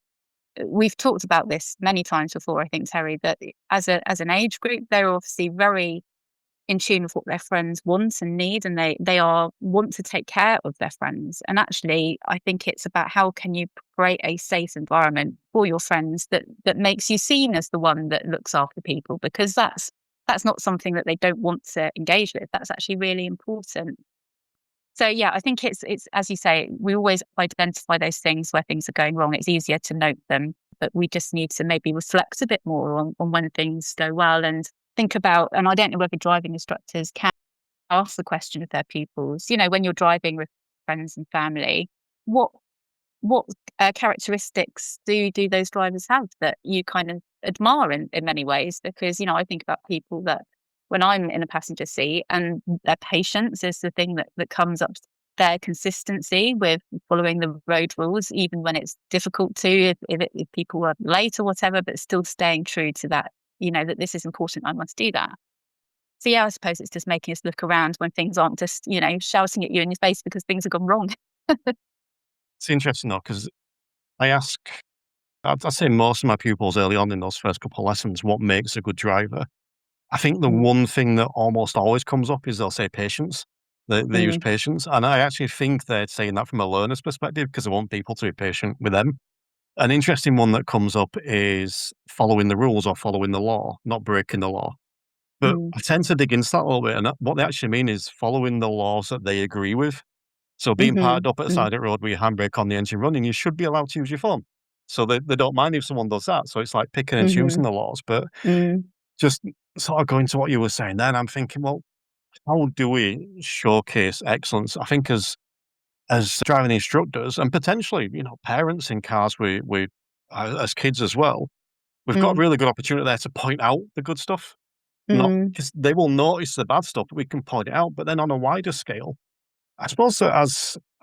we've talked about this many times before, I think, Terry, that as an age group, they're obviously very in tune with what their friends want and need, and they want to take care of their friends. And actually, I think it's about how can you create a safe environment for your friends that makes you seen as the one that looks after people, because that's not something that they don't want to engage with. That's actually really important. So yeah, I think it's as you say, we always identify those things where things are going wrong. It's easier to note them, but we just need to maybe reflect a bit more on when things go well, and think about, and I don't know whether driving instructors can ask the question of their pupils, when you're driving with friends and family, what characteristics do those drivers have that you kind of admire in many ways? Because, I think about people that when I'm in a passenger seat, and their patience is the thing that comes up, their consistency with following the road rules, even when it's difficult to, if people are late or whatever, but still staying true to that, that this is important, I must do that. So yeah, I suppose it's just making us look around when things aren't just, shouting at you in your face because things have gone wrong. It's interesting though, because I'd say most of my pupils early on in those first couple of lessons, what makes a good driver? I think the one thing that almost always comes up is they'll say patience. They use patience. And I actually think they're saying that from a learner's perspective, because they want people to be patient with them. An interesting one that comes up is following the rules or following the law, not breaking the law. But I tend to dig into that a little bit. And what they actually mean is following the laws that they agree with. So being parked up at the side of the road with your handbrake on, the engine running, you should be allowed to use your phone. So they don't mind if someone does that. So it's like picking and choosing the laws. But just sort of going to what you were saying then, I'm thinking, well, how do we showcase excellence? I think as driving instructors, and potentially, parents in cars with as kids as well, we've got a really good opportunity there to point out the good stuff. Not because they will notice the bad stuff, but we can point it out. But then on a wider scale, I suppose that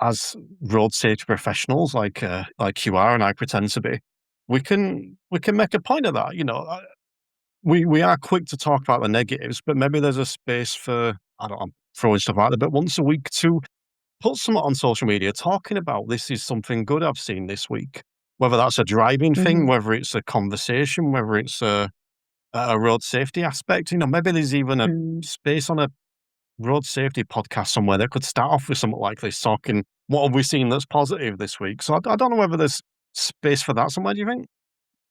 as road safety professionals, like you are and I pretend to be, we can make a point of that. We are quick to talk about the negatives, but maybe there's a space for, I don't know, I'm throwing stuff out there, but once a week to put something on social media talking about this is something good I've seen this week. Whether that's a driving thing, whether it's a conversation, whether it's a road safety aspect, maybe there's even a space on a road safety podcast somewhere that could start off with something like this, talking what have we seen that's positive this week? So I don't know whether there's space for that somewhere, do you think?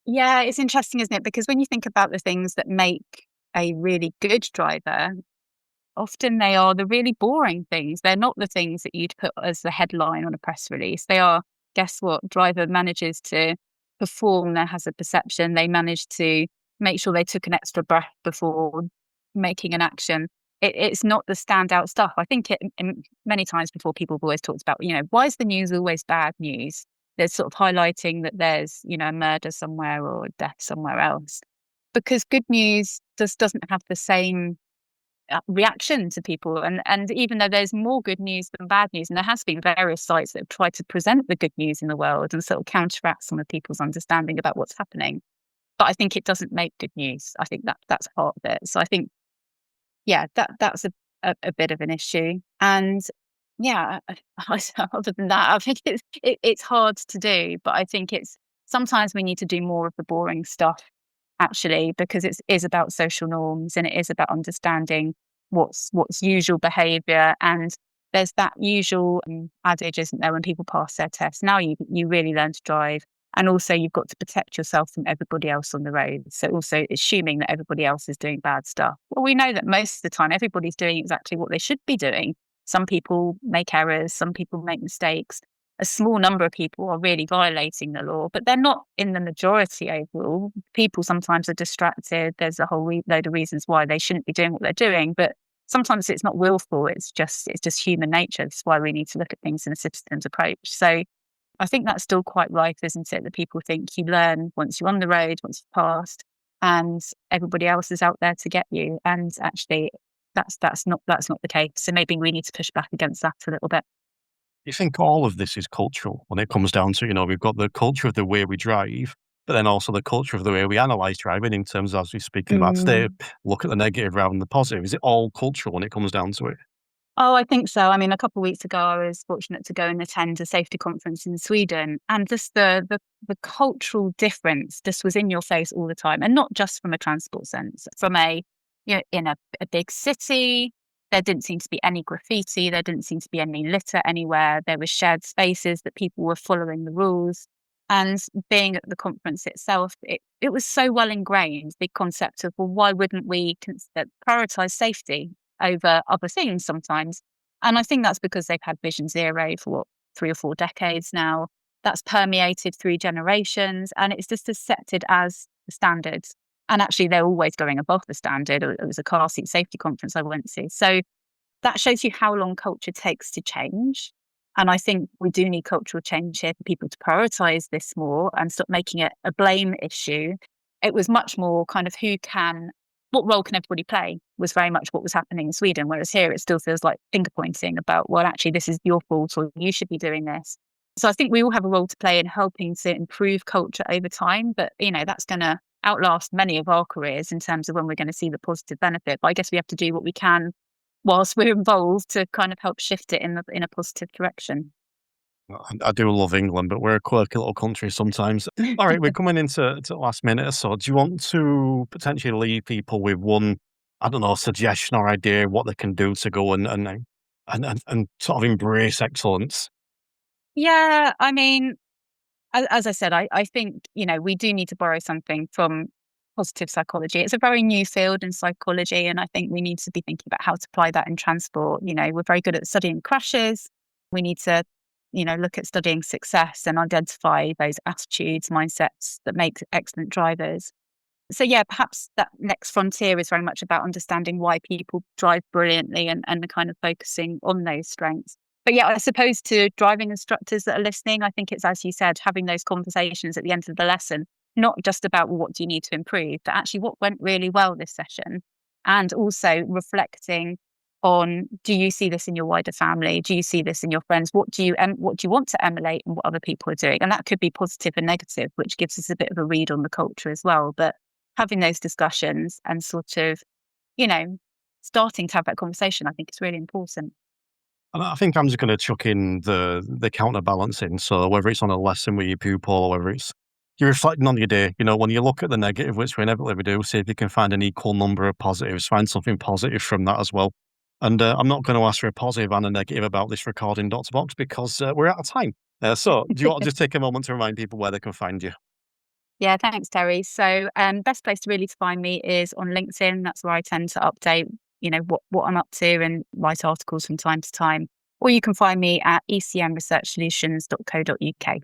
Yeah, it's interesting, isn't it? Because when you think about the things that make a really good driver, often they are the really boring things. They're not the things that you'd put as the headline on a press release. They are, guess what? Driver manages to perform their hazard perception. They managed to make sure they took an extra breath before making an action. It's not the standout stuff. I think many times before, people have always talked about, why is the news always bad news? There's sort of highlighting that there's, a murder somewhere or a death somewhere else. Because good news just doesn't have the same reaction to people. And even though there's more good news than bad news, and there has been various sites that have tried to present the good news in the world and sort of counteract some of people's understanding about what's happening. But I think it doesn't make good news. I think that's part of it. So I think, yeah, that's a bit of an issue. And yeah, other than that, I think it's hard to do. But I think sometimes we need to do more of the boring stuff, actually, because it is about social norms and it is about understanding what's usual behaviour. And there's that usual adage, isn't there, when people pass their tests, now you really learn to drive. And also you've got to protect yourself from everybody else on the road. So also assuming that everybody else is doing bad stuff. Well, we know that most of the time everybody's doing exactly what they should be doing. Some people make errors, some people make mistakes. A small number of people are really violating the law, but they're not in the majority overall. People sometimes are distracted. There's a whole load of reasons why they shouldn't be doing what they're doing, but sometimes it's not willful. It's just human nature. That's why we need to look at things in a systems approach. So I think that's still quite rife, isn't it? That people think you learn once you're on the road, once you've passed, and everybody else is out there to get you. And actually, that's not the case. So maybe we need to push back against that a little bit. You think all of this is cultural when it comes down to, we've got the culture of the way we drive, but then also the culture of the way we analyse driving in terms of, as we're speaking about today, look at the negative rather than the positive. Is it all cultural when it comes down to it? Oh, I think so. I mean, a couple of weeks ago, I was fortunate to go and attend a safety conference in Sweden, and just the cultural difference just was in your face all the time, and not just from a transport sense. From in a big city, there didn't seem to be any graffiti, there didn't seem to be any litter anywhere. There were shared spaces that people were following the rules, and being at the conference itself, it was so well ingrained, the concept of, well, why wouldn't we prioritise safety over other things sometimes? And I think that's because they've had Vision Zero for 3 or 4 decades now. That's permeated through generations, and it's just accepted as the standard. And actually, they're always going above the standard. It was a car seat safety conference I went to. So that shows you how long culture takes to change. And I think we do need cultural change here for people to prioritise this more and stop making it a blame issue. It was much more kind of what role can everybody play was very much what was happening in Sweden. Whereas here it still feels like finger pointing about, well, actually, this is your fault or you should be doing this. So I think we all have a role to play in helping to improve culture over time. But, that's going to outlast many of our careers in terms of when we're going to see the positive benefit. But I guess we have to do what we can whilst we're involved to kind of help shift it in a positive direction. I do love England, but we're a quirky little country sometimes. All right, we're coming into the last minute or so. Do you want to potentially leave people with one, I don't know, suggestion or idea what they can do to go and sort of embrace excellence? Yeah, I mean, as I said, I think, we do need to borrow something from positive psychology. It's a very new field in psychology, and I think we need to be thinking about how to apply that in transport. We're very good at studying crashes. We need to, look at studying success and identify those attitudes, mindsets that make excellent drivers. So yeah, perhaps that next frontier is very much about understanding why people drive brilliantly and kind of focusing on those strengths. But yeah, I suppose to driving instructors that are listening, I think it's, as you said, having those conversations at the end of the lesson, not just about what do you need to improve, but actually what went really well this session. And also reflecting on, do you see this in your wider family? Do you see this in your friends? What do you want to emulate and what other people are doing? And that could be positive and negative, which gives us a bit of a read on the culture as well. But having those discussions and sort of, starting to have that conversation, I think is really important. And I think I'm just going to chuck in the counterbalancing. So whether it's on a lesson with your pupil or whether it's you're reflecting on your day, when you look at the negative, which we inevitably do, see if you can find an equal number of positives, find something positive from that as well. And I'm not going to ask for a positive and a negative about this recording, Dr. Box, because we're out of time. So do you want to just take a moment to remind people where they can find you? Yeah, thanks, Terry. So best place to find me is on LinkedIn. That's where I tend to update, what I'm up to and write articles from time to time. Or you can find me at ecmresearchsolutions.co.uk.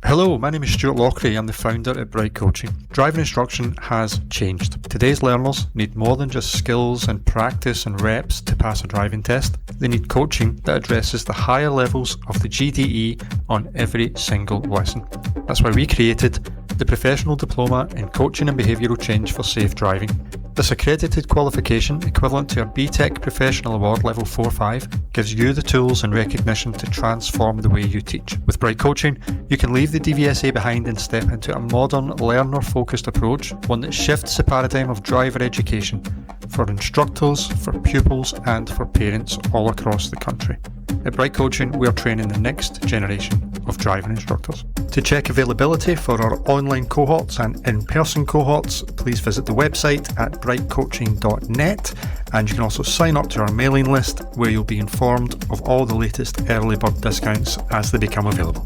Hello, my name is Stuart Lockery. I'm the founder at Bright Coaching. Driving instruction has changed. Today's learners need more than just skills and practice and reps to pass a driving test. They need coaching that addresses the higher levels of the GDE on every single lesson. That's why we created the Professional Diploma in Coaching and Behavioural Change for Safe Driving. This accredited qualification, equivalent to a BTEC Professional Award Level 4-5, gives you the tools and recognition to transform the way you teach. With Bright Coaching, you can leave the DVSA behind and step into a modern, learner-focused approach, one that shifts the paradigm of driver education for instructors, for pupils, and for parents all across the country. At Bright Coaching, we are training the next generation of driving instructors. To check availability for our online cohorts and in-person cohorts, please visit the website at brightcoaching.net, and you can also sign up to our mailing list where you'll be informed of all the latest early bird discounts as they become available.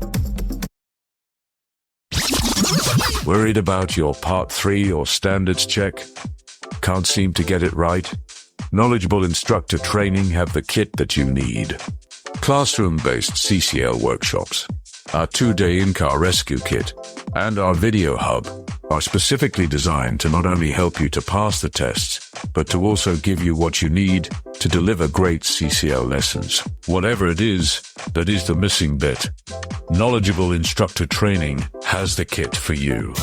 Worried about your Part 3 or standards check? Can't seem to get it right? Knowledgeable Instructor Training have the kit that you need. Classroom-based CCL workshops, our 2-day in-car rescue kit, and our video hub are specifically designed to not only help you to pass the tests, but to also give you what you need to deliver great CCL lessons. Whatever it is that is the missing bit, Knowledgeable Instructor Training has the kit for you.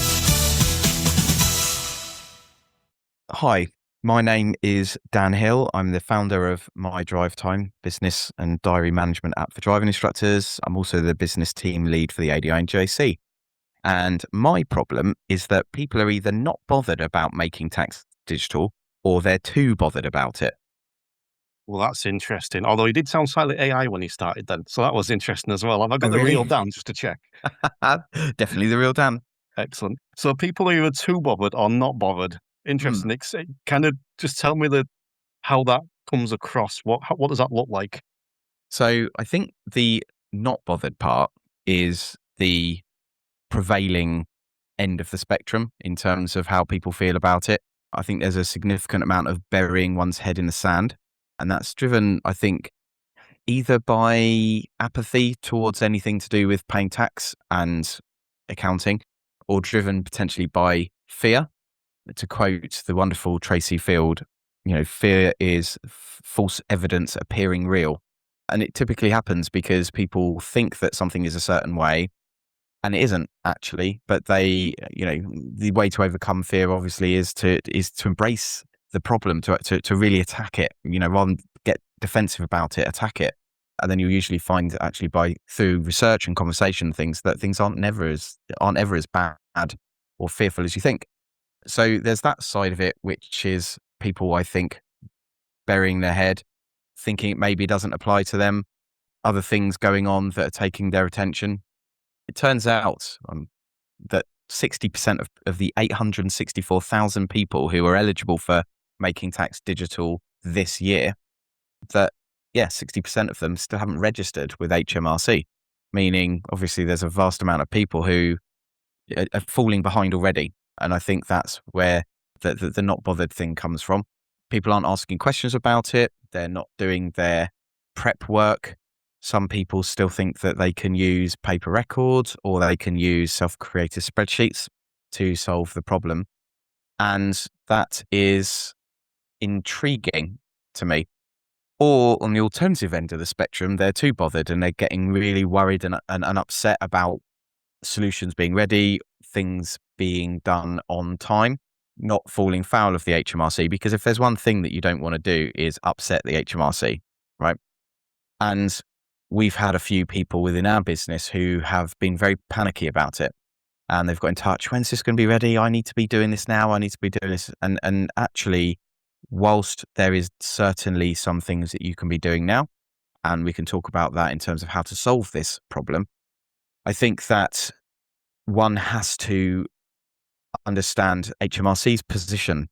Hi, my name is Dan Hill. I'm the founder of My Drive Time business and diary management app for driving instructors. I'm also the business team lead for the ADI and JC. And my problem is that people are either not bothered about making tax digital or they're too bothered about it. Well, that's interesting. Although he did sound slightly AI when he started then. So that was interesting as well. Have I got Oh, the really? real Dan just to check? Definitely the real Dan. Excellent. So people are either too bothered or not bothered. Interesting. Kind of just tell me how that comes across. What does that look like? So I think the not bothered part is the prevailing end of the spectrum in terms of how people feel about it. I think there's a significant amount of burying one's head in the sand. And that's driven, I think, either by apathy towards anything to do with paying tax and accounting, or driven potentially by fear. To quote the wonderful Tracy Field, fear is false evidence appearing real. And it typically happens because people think that something is a certain way and it isn't actually, but the way to overcome fear obviously is to embrace the problem, to really attack it, rather than get defensive about it, attack it. And then you'll usually find that actually through research and conversation that things aren't ever as bad or fearful as you think. So there's that side of it, which is people, I think, burying their head, thinking it maybe doesn't apply to them, other things going on that are taking their attention. It turns out that 60% of the 864,000 people who are eligible for making tax digital this year, 60% of them still haven't registered with HMRC, meaning obviously there's a vast amount of people who are falling behind already. And I think that's where the not bothered thing comes from. People aren't asking questions about it. They're not doing their prep work. Some people still think that they can use paper records or they can use self-created spreadsheets to solve the problem. And that is intriguing to me. Or on the alternative end of the spectrum, they're too bothered and they're getting really worried and upset about solutions being ready, things being done on time, not falling foul of the HMRC. Because if there's one thing that you don't want to do is upset the HMRC, right? And we've had a few people within our business who have been very panicky about it. And they've got in touch, when's this going to be ready? I need to be doing this now. I need to be doing this. And actually, whilst there is certainly some things that you can be doing now, and we can talk about that in terms of how to solve this problem, I think that one has to understand HMRC's position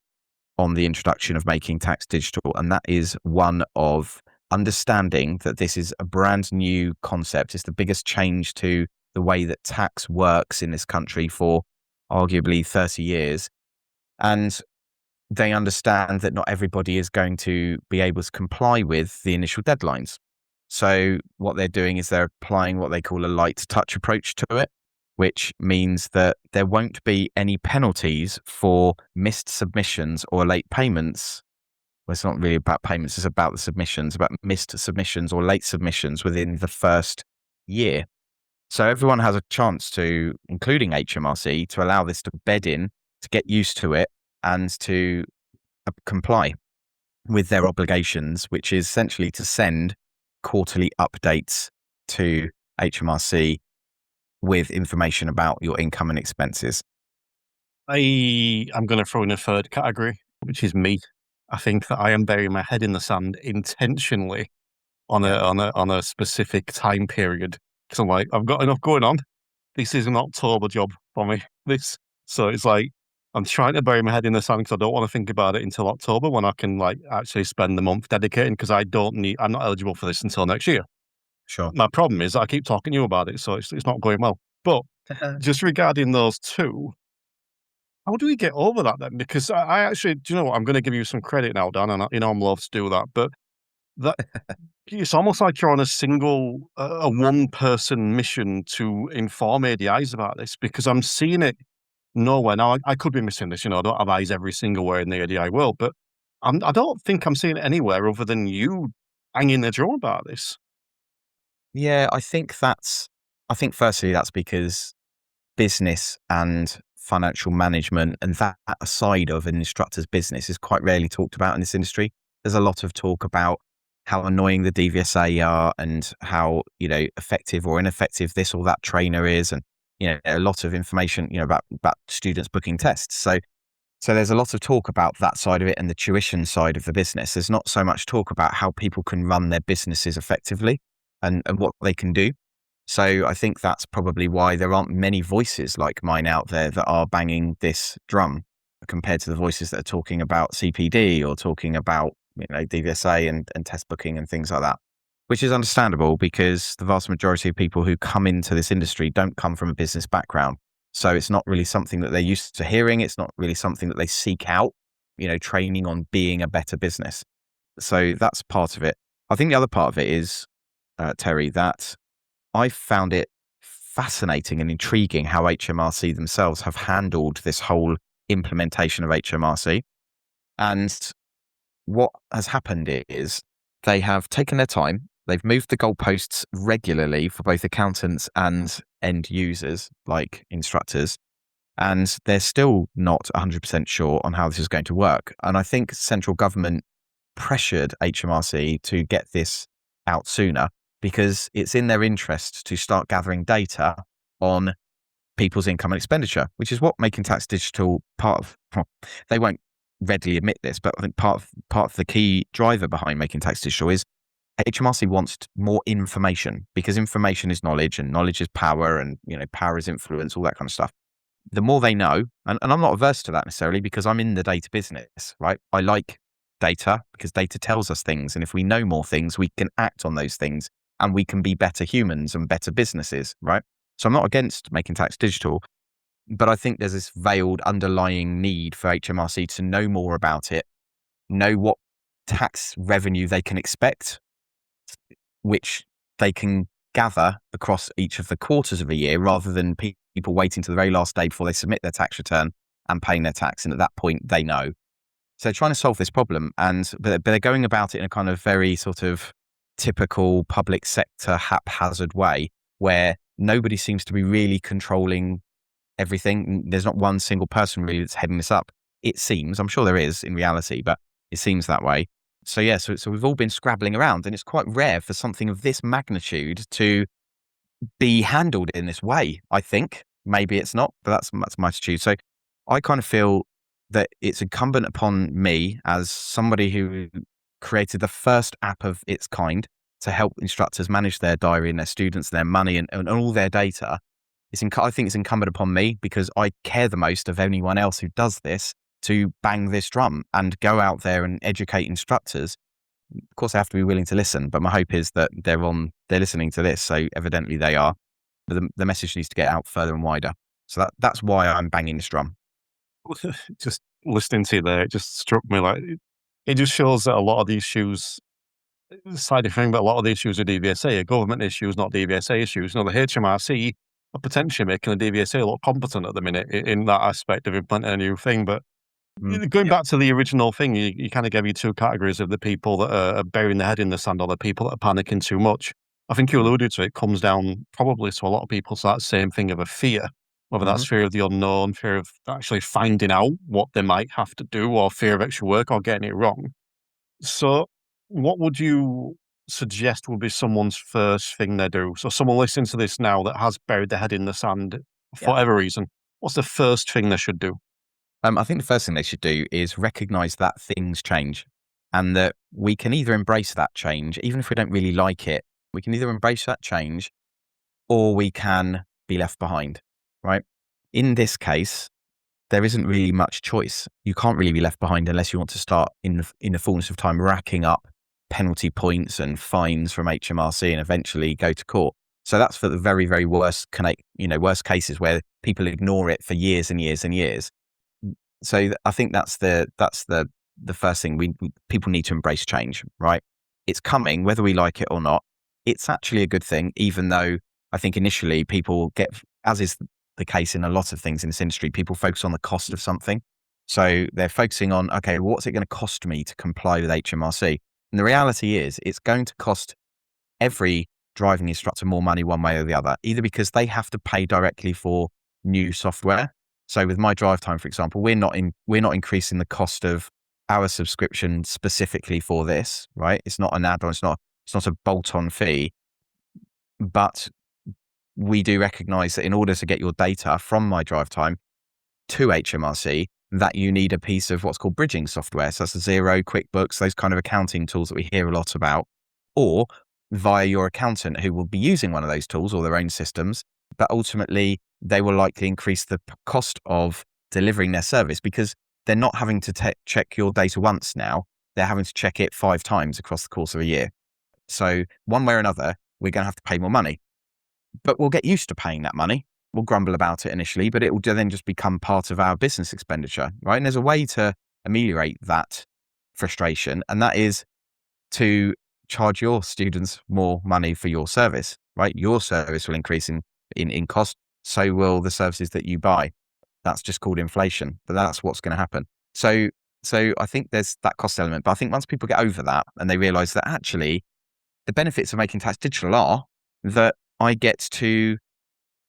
on the introduction of Making Tax Digital, and that is one of understanding that this is a brand new concept. It's the biggest change to the way that tax works in this country for arguably 30 years. And they understand that not everybody is going to be able to comply with the initial deadlines. So what they're doing is they're applying what they call a light touch approach to it, which means that there won't be any penalties for missed submissions or late payments. Well, it's not really about payments, it's about the submissions, about missed submissions or late submissions within the first year. So everyone has a chance to, including HMRC, to allow this to bed in, to get used to it, and to comply with their obligations, which is essentially to send quarterly updates to HMRC with information about your income and expenses. I'm going to throw in a third category, which is me. I think that I am burying my head in the sand intentionally on a specific time period, because I'm like, I've got enough going on. This is an October job for me. So it's like I'm trying to bury my head in the sand because I don't want to think about it until October, when I can like actually spend the month dedicating, because I'm not eligible for this until next year. Sure. My problem is I keep talking to you about it, so it's not going well. But just regarding those two, how do we get over that then? Because I actually, do you know what? I'm going to give you some credit now, Dan, and I'm loath to do that. But that it's almost like you're on a one-person mission to inform ADIs about this, because I'm seeing it nowhere. Now, I could be missing this, I don't have eyes every single where in the ADI world, but I don't think I'm seeing it anywhere other than you hanging the drum about this. Yeah, I think firstly that's because business and financial management and that side of an instructor's business is quite rarely talked about in this industry. There's a lot of talk about how annoying the DVSA are and how, effective or ineffective this or that trainer is, and, a lot of information, about students booking tests. So there's a lot of talk about that side of it and the tuition side of the business. There's not so much talk about how people can run their businesses effectively and what they can do. So I think that's probably why there aren't many voices like mine out there that are banging this drum compared to the voices that are talking about CPD or talking about, DVSA and test booking and things like that, which is understandable because the vast majority of people who come into this industry don't come from a business background. So it's not really something that they're used to hearing. It's not really something that they seek out, training on being a better business. So that's part of it. I think the other part of it is, Terry, that I found it fascinating and intriguing how HMRC themselves have handled this whole implementation of HMRC. And what has happened is they have taken their time. They've moved the goalposts regularly for both accountants and end users, like instructors. And they're still not 100% sure on how this is going to work. And I think central government pressured HMRC to get this out sooner, because it's in their interest to start gathering data on people's income and expenditure, which is what Making Tax Digital they won't readily admit this, but I think part of the key driver behind Making Tax Digital is HMRC wants more information, because information is knowledge and knowledge is power, and power is influence, all that kind of stuff. The more they know, and I'm not averse to that necessarily because I'm in the data business, right? I like data because data tells us things, and if we know more things, we can act on those things and we can be better humans and better businesses, right? So I'm not against Making Tax Digital, but I think there's this veiled underlying need for HMRC to know more about it, know what tax revenue they can expect, which they can gather across each of the quarters of a year, rather than people waiting to the very last day before they submit their tax return and paying their tax. And at that point, they know. So they're trying to solve this problem, but they're going about it in a kind of very sort of typical public sector haphazard way, where nobody seems to be really controlling everything. There's not one single person really that's heading this up. It seems, I'm sure there is in reality, but it seems that way. So yeah, so we've all been scrabbling around, and it's quite rare for something of this magnitude to be handled in this way. I think maybe it's not, but that's my attitude. So I kind of feel that it's incumbent upon me, as somebody who created the first app of its kind to help instructors manage their diary and their students, their money and all their data. I think it's incumbent upon me, because I care the most of anyone else who does this, to bang this drum and go out there and educate instructors. Of course, they have to be willing to listen, but my hope is that they're listening to this. So evidently they are, but the message needs to get out further and wider. So that's why I'm banging this drum. Just listening to you there, it just struck me like it just shows that a lot of the issues, side thing, but a lot of the issues with DVSA are government issues, not DVSA issues. You know, the HMRC are potentially making the DVSA look competent at the minute in that aspect of implementing a new thing. But going back to the original thing, you kind of gave you two categories of the people that are burying their head in the sand or the people that are panicking too much. I think you alluded to it comes down probably to a lot of people to that same thing of a fear, whether that's fear of the unknown, fear of actually finding out what they might have to do, or fear of extra work or getting it wrong. So what would you suggest would be someone's first thing they do? So someone listening to this now that has buried their head in the sand for whatever reason, what's the first thing they should do? I think the first thing they should do is recognize that things change and that we can either embrace that change, even if we don't really like it. We can either embrace that change or we can be left behind, right? In this case, there isn't really much choice. You can't really be left behind unless you want to start in the fullness of time racking up penalty points and fines from HMRC and eventually go to court. So that's for the very, very worst cases where people ignore it for years and years and years. So I think that's the first thing. People need to embrace change, right? It's coming, whether we like it or not. It's actually a good thing, even though I think initially people get, as is the case in a lot of things in this industry, people focus on the cost of something. So they're focusing on, okay, what's it going to cost me to comply with HMRC? And the reality is it's going to cost every driving instructor more money one way or the other, either because they have to pay directly for new software. So with My Drive Time, for example, we're not increasing the cost of our subscription specifically for this, right? It's not an add-on, it's not a bolt-on fee, but we do recognize that in order to get your data from My Drive Time to HMRC, that you need a piece of what's called bridging software. So that's Xero, QuickBooks, those kind of accounting tools that we hear a lot about, or via your accountant who will be using one of those tools or their own systems. But ultimately, they will likely increase the cost of delivering their service because they're not having to check your data once now. They're having to check it 5 times across the course of a year. So one way or another, we're going to have to pay more money. But we'll get used to paying that money. We'll grumble about it initially, but it will then just become part of our business expenditure, right? And there's a way to ameliorate that frustration, and that is to charge your students more money for your service, right? Your service will increase in cost, so will the services that you buy. That's just called inflation, but that's what's going to happen. So I think there's that cost element, but I think once people get over that and they realize that actually the benefits of making tax digital are that I get to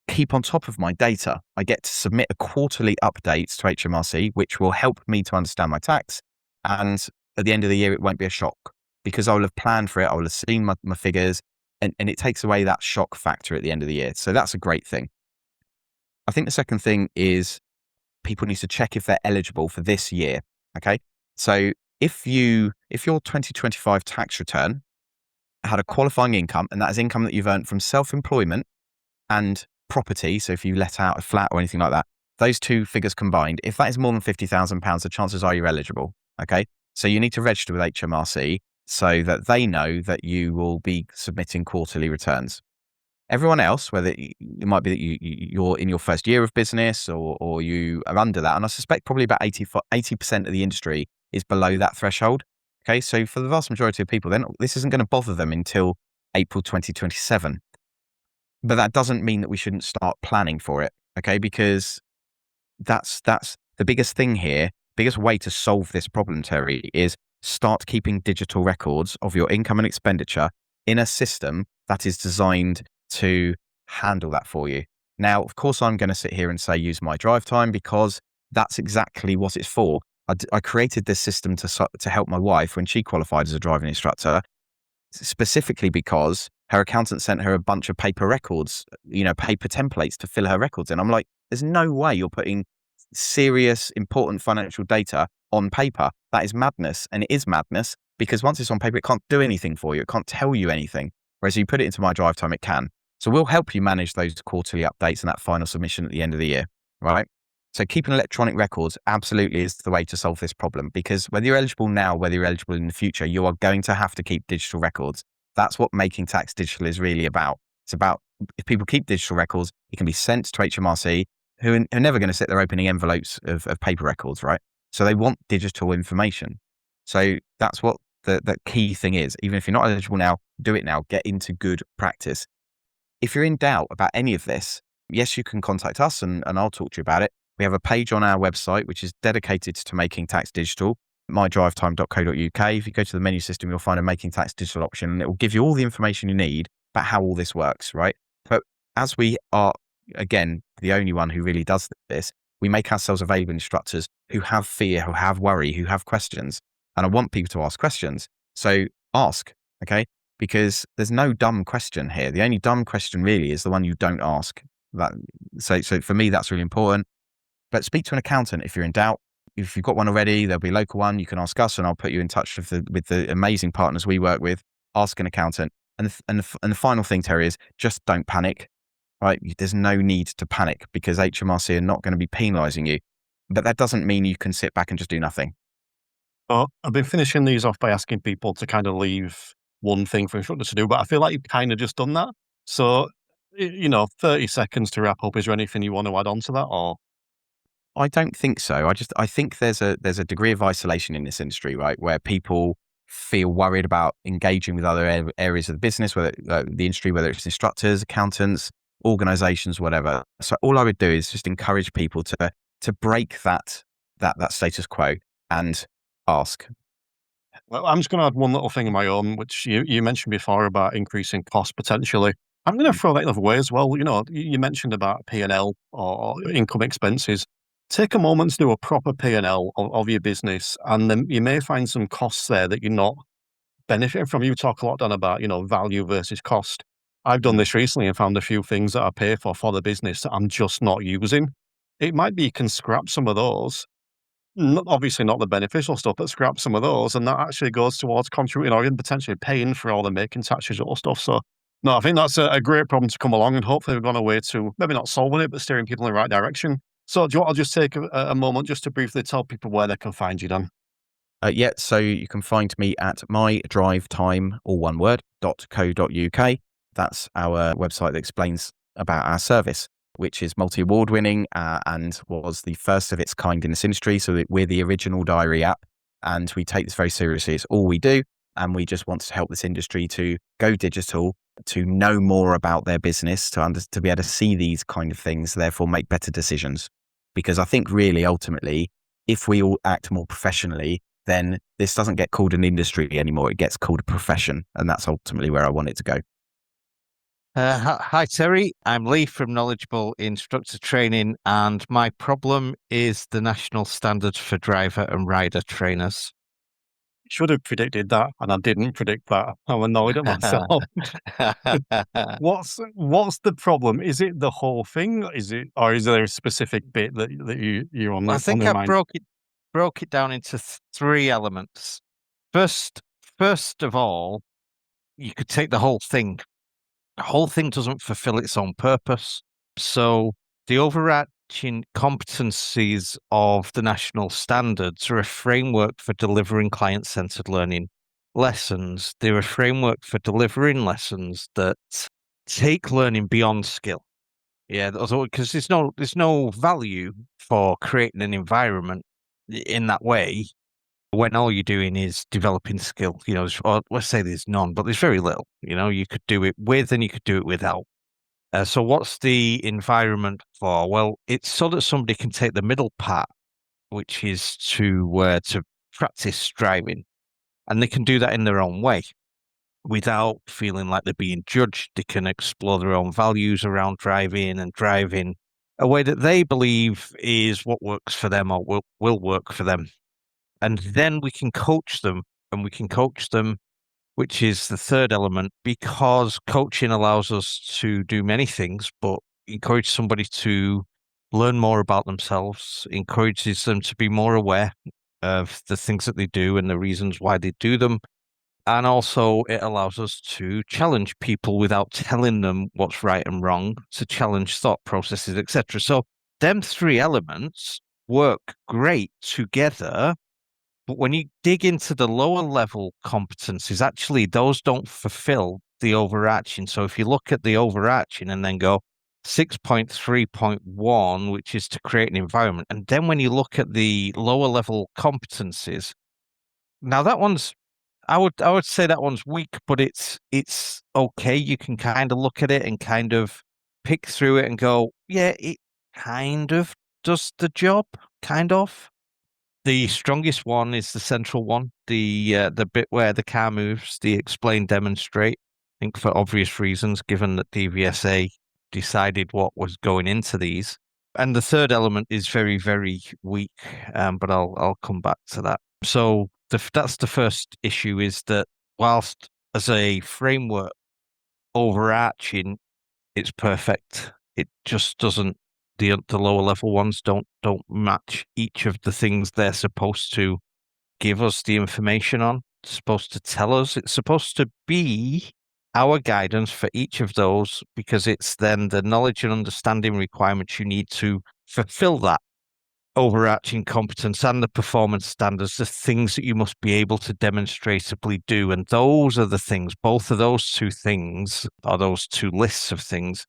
keep on top of my data. I get to submit a quarterly updates to HMRC, which will help me to understand my tax. And at the end of the year, it won't be a shock because I will have planned for it. I will have seen my figures, and it takes away that shock factor at the end of the year. So that's a great thing. I think the second thing is people need to check if they're eligible for this year. Okay. So if your 2025 tax return had a qualifying income, and that is income that you've earned from self-employment and property, so if you let out a flat or anything like that, those two figures combined, if that is more than £50,000, the chances are you're eligible. Okay. So you need to register with HMRC so that they know that you will be submitting quarterly returns. Everyone else, whether it might be that you're in your first year of business or you are under that, and I suspect probably about 80% of the industry is below that threshold. Okay, so for the vast majority of people, then this isn't going to bother them until April 2027. But that doesn't mean that we shouldn't start planning for it, okay? Because that's the biggest thing here, biggest way to solve this problem, Terry, is start keeping digital records of your income and expenditure in a system that is designed to handle that for you. Now, of course, I'm going to sit here and say use My Drive Time because that's exactly what it's for. I created this system to help my wife when she qualified as a driving instructor, specifically because her accountant sent her a bunch of paper records, paper templates to fill her records in. I'm like, there's no way you're putting serious, important financial data on paper. That is madness. And it is madness because once it's on paper, it can't do anything for you. It can't tell you anything. Whereas you put it into My Drive Time, it can. So we'll help you manage those quarterly updates and that final submission at the end of the year, right? So keeping electronic records absolutely is the way to solve this problem, because whether you're eligible now, whether you're eligible in the future, you are going to have to keep digital records. That's what making tax digital is really about. It's about, if people keep digital records, it can be sent to HMRC, who are never going to sit there opening envelopes of paper records, right? So they want digital information. So that's what the key thing is. Even if you're not eligible now, do it now. Get into good practice. If you're in doubt about any of this, yes, you can contact us and I'll talk to you about it. We have a page on our website which is dedicated to making tax digital, mydrivetime.co.uk. If you go to the menu system, you'll find a making tax digital option, and it will give you all the information you need about how all this works, right? But as we are, again, the only one who really does this, we make ourselves available to instructors who have fear, who have worry, who have questions. And I want people to ask questions. So ask, okay? Because there's no dumb question here. The only dumb question really is the one you don't ask. So for me, that's really important. But speak to an accountant if you're in doubt. If you've got one already, there'll be a local one. You can ask us, and I'll put you in touch with the amazing partners we work with. Ask an accountant. And the final thing, Terry, is just don't panic. Right? There's no need to panic, because HMRC are not going to be penalising you. But that doesn't mean you can sit back and just do nothing. Oh, I've been finishing these off by asking people to kind of leave one thing for instructors to do, but I feel like you've kind of just done that. So, 30 seconds to wrap up. Is there anything you want to add on to that, or? I don't think so. I think there's a degree of isolation in this industry, right, where people feel worried about engaging with other areas of the business, whether the industry, whether it's instructors, accountants, organizations, whatever. So all I would do is just encourage people to break that status quo and ask. Well, I'm just going to add one little thing of my own, which you mentioned before about increasing cost potentially. I'm going to throw that the other way as well. You mentioned about P&L or income expenses. Take a moment to do a proper P&L of your business, and then you may find some costs there that you're not benefiting from. You talk a lot, Dan, about, value versus cost. I've done this recently and found a few things that I pay for the business that I'm just not using. It might be you can scrap some of those, obviously not the beneficial stuff, but scrap some of those, and that actually goes towards contributing or even potentially paying for all the making tax digital stuff. So, no, I think that's a great problem to come along, and hopefully we've gone a way to maybe not solving it, but steering people in the right direction. So do you want to just take a moment just to briefly tell people where they can find you, Dan? Yeah, so you can find me at mydrivetime, all one word, .co.uk. That's our website that explains about our service, which is multi-award winning and was the first of its kind in this industry. So we're the original diary app, and we take this very seriously. It's all we do. And we just want to help this industry to go digital, to know more about their business, to be able to see these kind of things, therefore make better decisions. Because I think really, ultimately, if we all act more professionally, then this doesn't get called an industry anymore. It gets called a profession. And that's ultimately where I want it to go. Hi, Terry. I'm Lee from Knowledgeable Instructor Training, and my problem is the national standards for driver and rider trainers. Should have predicted that, and I didn't predict that. I'm annoyed at myself. What's the problem? Is it the whole thing? Or is there a specific bit that you're on? I think I broke it down into three elements. First of all, you could take the whole thing. The whole thing doesn't fulfill its own purpose. So the overarching competencies of the national standards are a framework for delivering client-centered learning lessons. They're a framework for delivering lessons that take learning beyond skill. Yeah, because there's no value for creating an environment in that way when all you're doing is developing skill. Or let's say there's none, but there's very little. You could do it with and you could do it without. So what's the environment for? Well, it's so that somebody can take the middle part, which is to practice driving, and they can do that in their own way without feeling like they're being judged. They can explore their own values around driving and driving a way that they believe is what works for them or will work for them. And then we can coach them, which is the third element, because coaching allows us to do many things, but encourage somebody to learn more about themselves, encourages them to be more aware of the things that they do and the reasons why they do them. And also it allows us to challenge people without telling them what's right and wrong, to challenge thought processes, etc. So them three elements work great together. But when you dig into the lower level competencies, actually, those don't fulfill the overarching. So if you look at the overarching and then go 6.3.1, which is to create an environment, and then when you look at the lower level competencies, now that one's, I would say that one's weak, but it's okay. You can kind of look at it and kind of pick through it and go, yeah, it kind of does the job, kind of. The strongest one is the central one, the bit where the car moves, the explain demonstrate. I think for obvious reasons, given that DVSA decided what was going into these. And the third element is very, very weak, but I'll come back to that. So that's the first issue, is that whilst as a framework overarching, it's perfect, it just doesn't. The lower level ones don't match each of the things they're supposed to give us the information on. It's supposed to tell us. It's supposed to be our guidance for each of those, because it's then the knowledge and understanding requirements you need to fulfill that overarching competence and the performance standards, the things that you must be able to demonstrably do. And those are the things, both of those two things, or those two lists of things,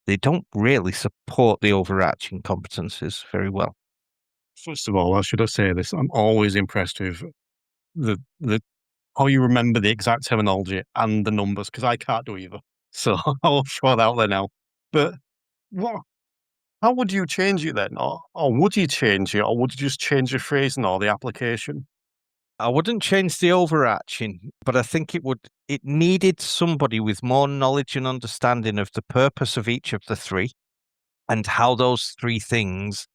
they don't really support the overarching competencies very well. First of all, I should have said this. I'm always impressed with the how you remember the exact terminology and the numbers, because I can't do either. So I'll throw that out there now. But how would you change it then? Or would you change it? Or would you just change the phrasing or the application? I wouldn't change the overarching, but I think it needed somebody with more knowledge and understanding of the purpose of each of the three and how those three things,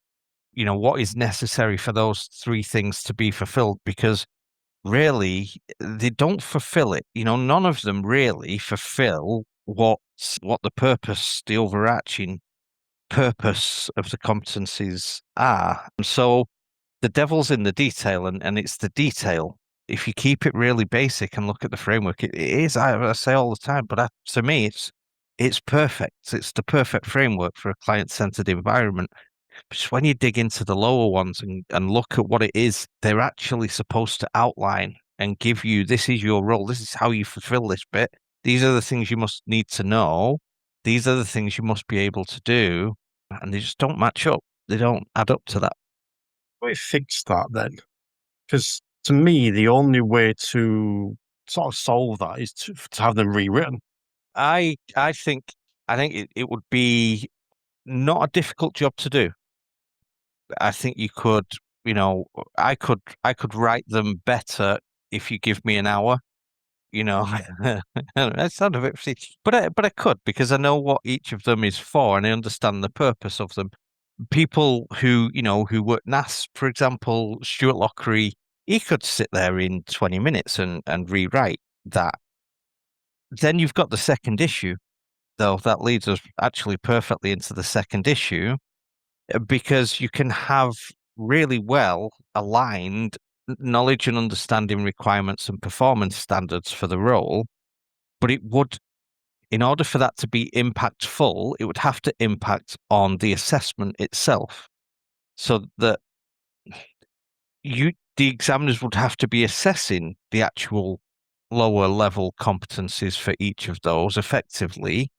what is necessary for those three things to be fulfilled, because really they don't fulfill it. None of them really fulfill what the purpose, the overarching purpose of the competencies are. And so the devil's in the detail, and it's the detail. If you keep it really basic and look at the framework, it is, I say all the time, but to me, it's perfect. It's the perfect framework for a client-centered environment. But just when you dig into the lower ones and look at what it is they're actually supposed to outline and give you, this is your role, this is how you fulfill this bit, these are the things you must need to know, these are the things you must be able to do, and they just don't match up. They don't add up to that. We fix that then, because to me, the only way to sort of solve that is to have them rewritten. I think it would be not a difficult job to do. I think you could, I could write them better if you give me an hour. That's not a bit, but I could, because I know what each of them is for and I understand the purpose of them. People who work NAS, for example, Stuart Lockery, he could sit there in 20 minutes and rewrite that. Then you've got the second issue, though. That leads us actually perfectly into the second issue, because you can have really well aligned knowledge and understanding requirements and performance standards for the role, but in order for that to be impactful, it would have to impact on the assessment itself, so that the examiners would have to be assessing the actual lower level competencies for each of those effectively,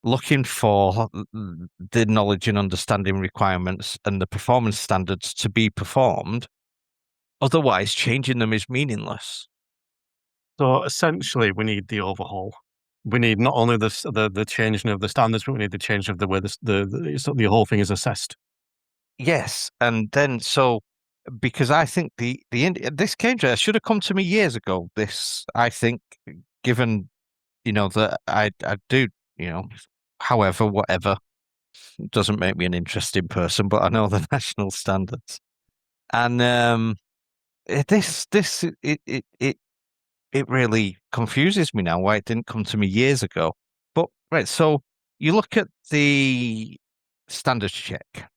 looking for the knowledge and understanding requirements and the performance standards to be performed. Otherwise, changing them is meaningless. So essentially, we need the overhaul. We need not only the changing of the standards, but we need the change of the way the whole thing is assessed. Yes, and then because I think this should have come to me years ago. This, I think, given that I do, however, whatever, doesn't make me an interesting person, but I know the national standards, and it really confuses me now why it didn't come to me years ago. But right, so you look at the standards check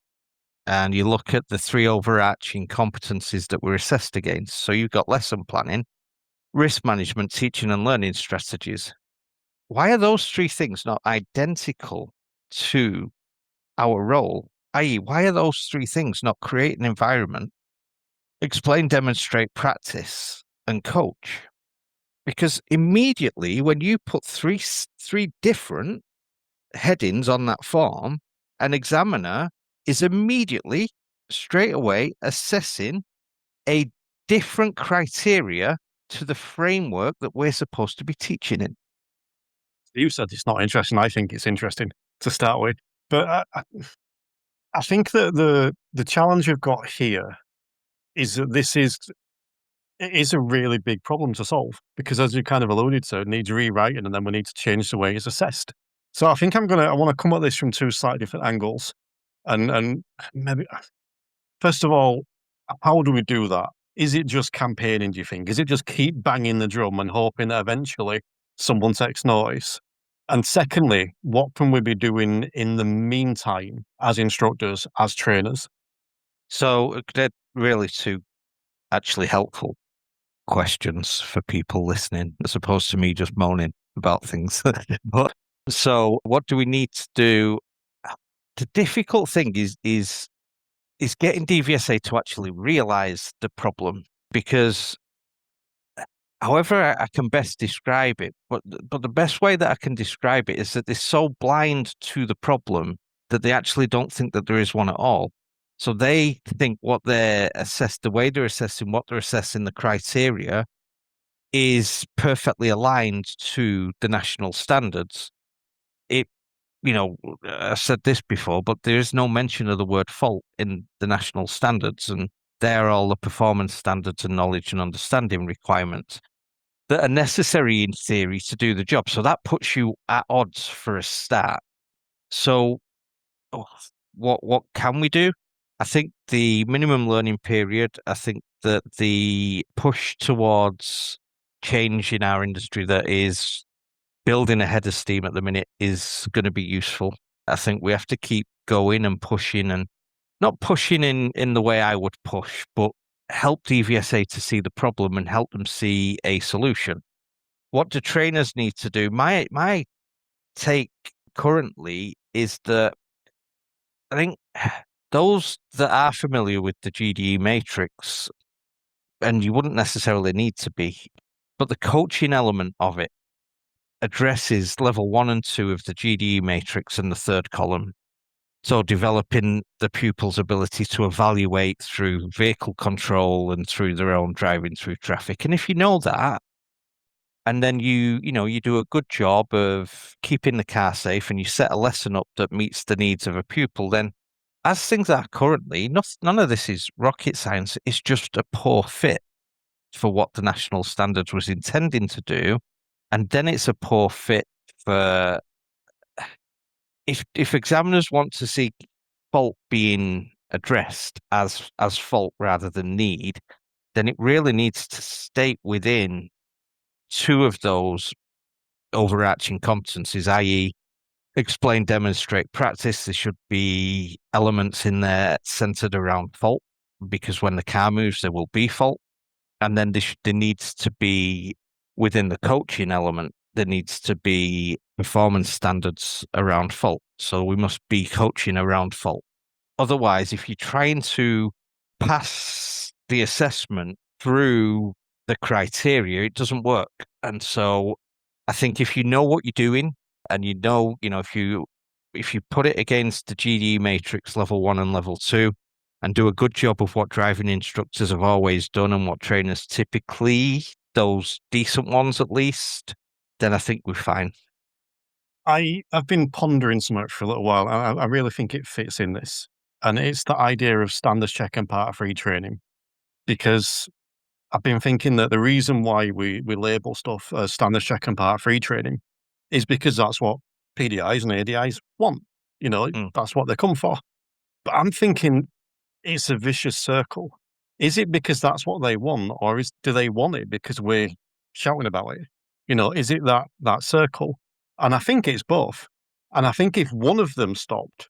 and you look at the three overarching competencies that we're assessed against. So you've got lesson planning, risk management, teaching and learning strategies. Why are those three things not identical to our role? i.e., why are those three things not create an environment, explain, demonstrate, practice, and coach? Because immediately when you put three different headings on that form, an examiner is immediately, straight away, assessing a different criteria to the framework that we're supposed to be teaching in. You said it's not interesting. I think it's interesting to start with. But I think that the challenge we've got here is that it is a really big problem to solve, because as you kind of alluded to, it needs rewriting, and then we need to change the way it's assessed. So I think I want to come at this from two slightly different angles. And maybe, first of all, how do we do that? Is it just campaigning, do you think? Is it just keep banging the drum and hoping that eventually someone takes notice? And secondly, what can we be doing in the meantime as instructors, as trainers? So they're really two actually helpful questions for people listening, as opposed to me just moaning about things. But so what do we need to do? The difficult thing is getting DVSA to actually realize the problem, because however I can best describe it, but the best way that I can describe it is that they're so blind to the problem that they actually don't think that there is one at all. So they think what they're assessed, the way they're assessing what they're assessing, the criteria is perfectly aligned to the national standards. It, I said this before, but there is no mention of the word fault in the national standards, and they're all the performance standards and knowledge and understanding requirements that are necessary in theory to do the job. So that puts you at odds for a start. So what can we do? I think the minimum learning period, I think that the push towards change in our industry that is building a head of steam at the minute is going to be useful. I think we have to keep going and pushing, and not pushing in the way I would push, but help DVSA to see the problem and help them see a solution. What do trainers need to do? My take currently is that I think those that are familiar with the GDE matrix, and you wouldn't necessarily need to be, but the coaching element of it addresses level 1 and 2 of the GDE matrix in the third column. So developing the pupil's ability to evaluate through vehicle control and through their own driving through traffic. And if you know that, and then you do a good job of keeping the car safe, and you set a lesson up that meets the needs of a pupil, then as things are currently, none of this is rocket science. It's just a poor fit for what the national standards was intending to do. And then it's a poor fit for if examiners want to see fault being addressed as fault rather than need, then it really needs to state within two of those overarching competencies, i.e., explain, demonstrate, practice. There should be elements in there centered around fault, because when the car moves, there will be fault. And then there needs to be, within the coaching element, there needs to be performance standards around fault. So we must be coaching around fault. Otherwise, if you're trying to pass the assessment through the criteria, it doesn't work. And so I think if you know what you're doing, and if you put it against the GDE matrix level 1 and level 2, and do a good job of what driving instructors have always done and what trainers typically, those decent ones at least, then I think we're fine. I've been pondering something for a little while, and I really think it fits in this. And it's the idea of standards check and part of retraining. Because I've been thinking that the reason why we label stuff as standards check and part of retraining is because that's what PDIs and ADIs want. That's what they come for. But I'm thinking it's a vicious circle. Is it because that's what they want, or do they want it because we're shouting about it? Is it that circle? And I think it's both. And I think if one of them stopped,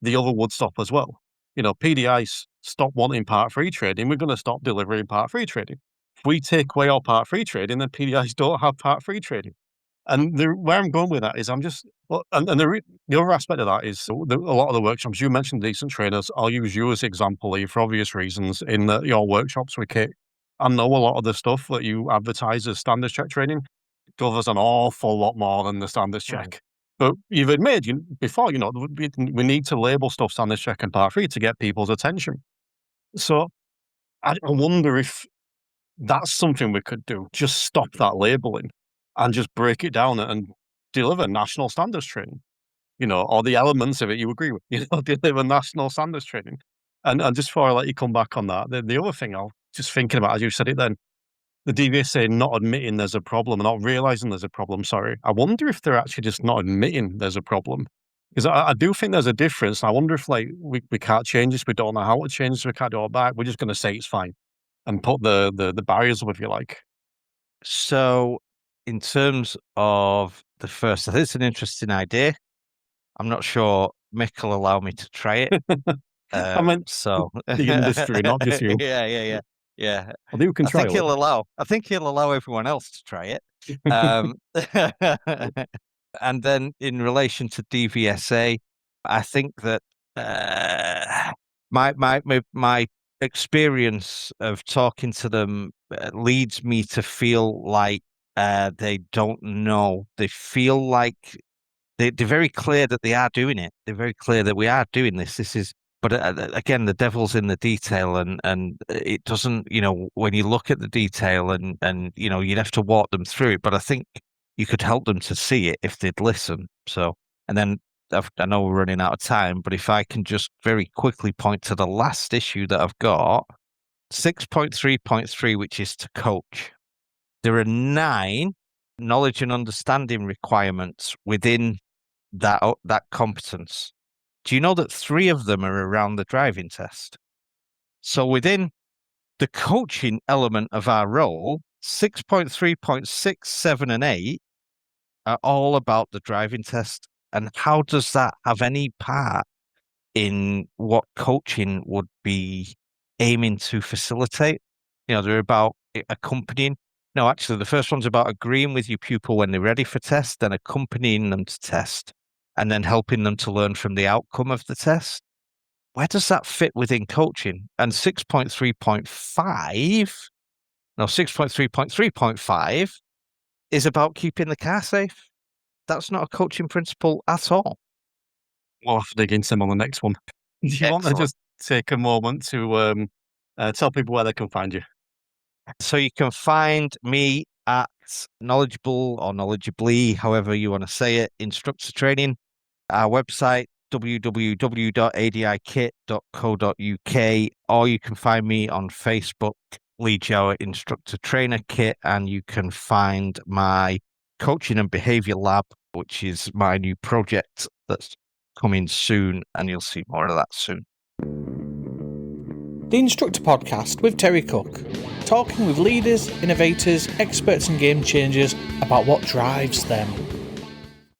the other would stop as well. PDIs stop wanting part free trading, we're going to stop delivering part free trading. If we take away our part free trading, then PDIs don't have part free trading. And where I'm going with that is the other aspect of that is a lot of the workshops, you mentioned decent trainers. I'll use you as example here for obvious reasons in your workshops with Kit. I know a lot of the stuff that you advertise as standards check training covers an awful lot more than the standards check. But you've admitted before, we need to label stuff standards check and part 3 to get people's attention. So I wonder if that's something we could do. Just stop that labeling and just break it down and deliver national standards training, or the elements of it you agree with, deliver national standards training. And just before I let you come back on that, the other thing I'm just thinking about, as you said it then, the DVSA not admitting there's a problem, not realizing there's a problem, sorry. I wonder if they're actually just not admitting there's a problem. Because I do think there's a difference. I wonder if we can't change this, we don't know how to change this, we can't do it back. We're just going to say it's fine and put the barriers up, if you like. So in terms of the first, I think it's an interesting idea. I'm not sure Mick will allow me to try it. I meant so the industry, not just you. Yeah. Well, you can try it. I think he'll allow everyone else to try it. And then in relation to DVSA, I think that my experience of talking to them leads me to feel like they don't know. They feel like they're very clear that they are doing it. They're very clear that we are doing this. But again, the devil's in the detail, and it doesn't, when you look at the detail and you'd have to walk them through it. But I think you could help them to see it if they'd listen. So, and then I know we're running out of time, but if I can just very quickly point to the last issue that I've got, 6.3.3, which is to coach. There are 9 knowledge and understanding requirements within that competence. Do you know that 3 of them are around the driving test? So within the coaching element of our role, 6.3.6, 7, and 8 are all about the driving test. And how does that have any part in what coaching would be aiming to facilitate? They're about accompanying. No, actually, the first one's about agreeing with your pupil when they're ready for test, then accompanying them to test, and then helping them to learn from the outcome of the test. Where does that fit within coaching? And 6.3.5 is about keeping the car safe. That's not a coaching principle at all. We'll have to dig into them on the next one. Do you want to just take a moment to tell people where they can find you? So you can find me at Knowledgeable or Knowledgeably, however you want to say it, Instructor Training. Our website, www.adikit.co.uk, or you can find me on Facebook, Lee Jower Instructor Trainer Kit, and you can find my Coaching and Behaviour Lab, which is my new project that's coming soon, and you'll see more of that soon. The Instructor Podcast with Terry Cook, talking with leaders, innovators, experts and game changers about what drives them.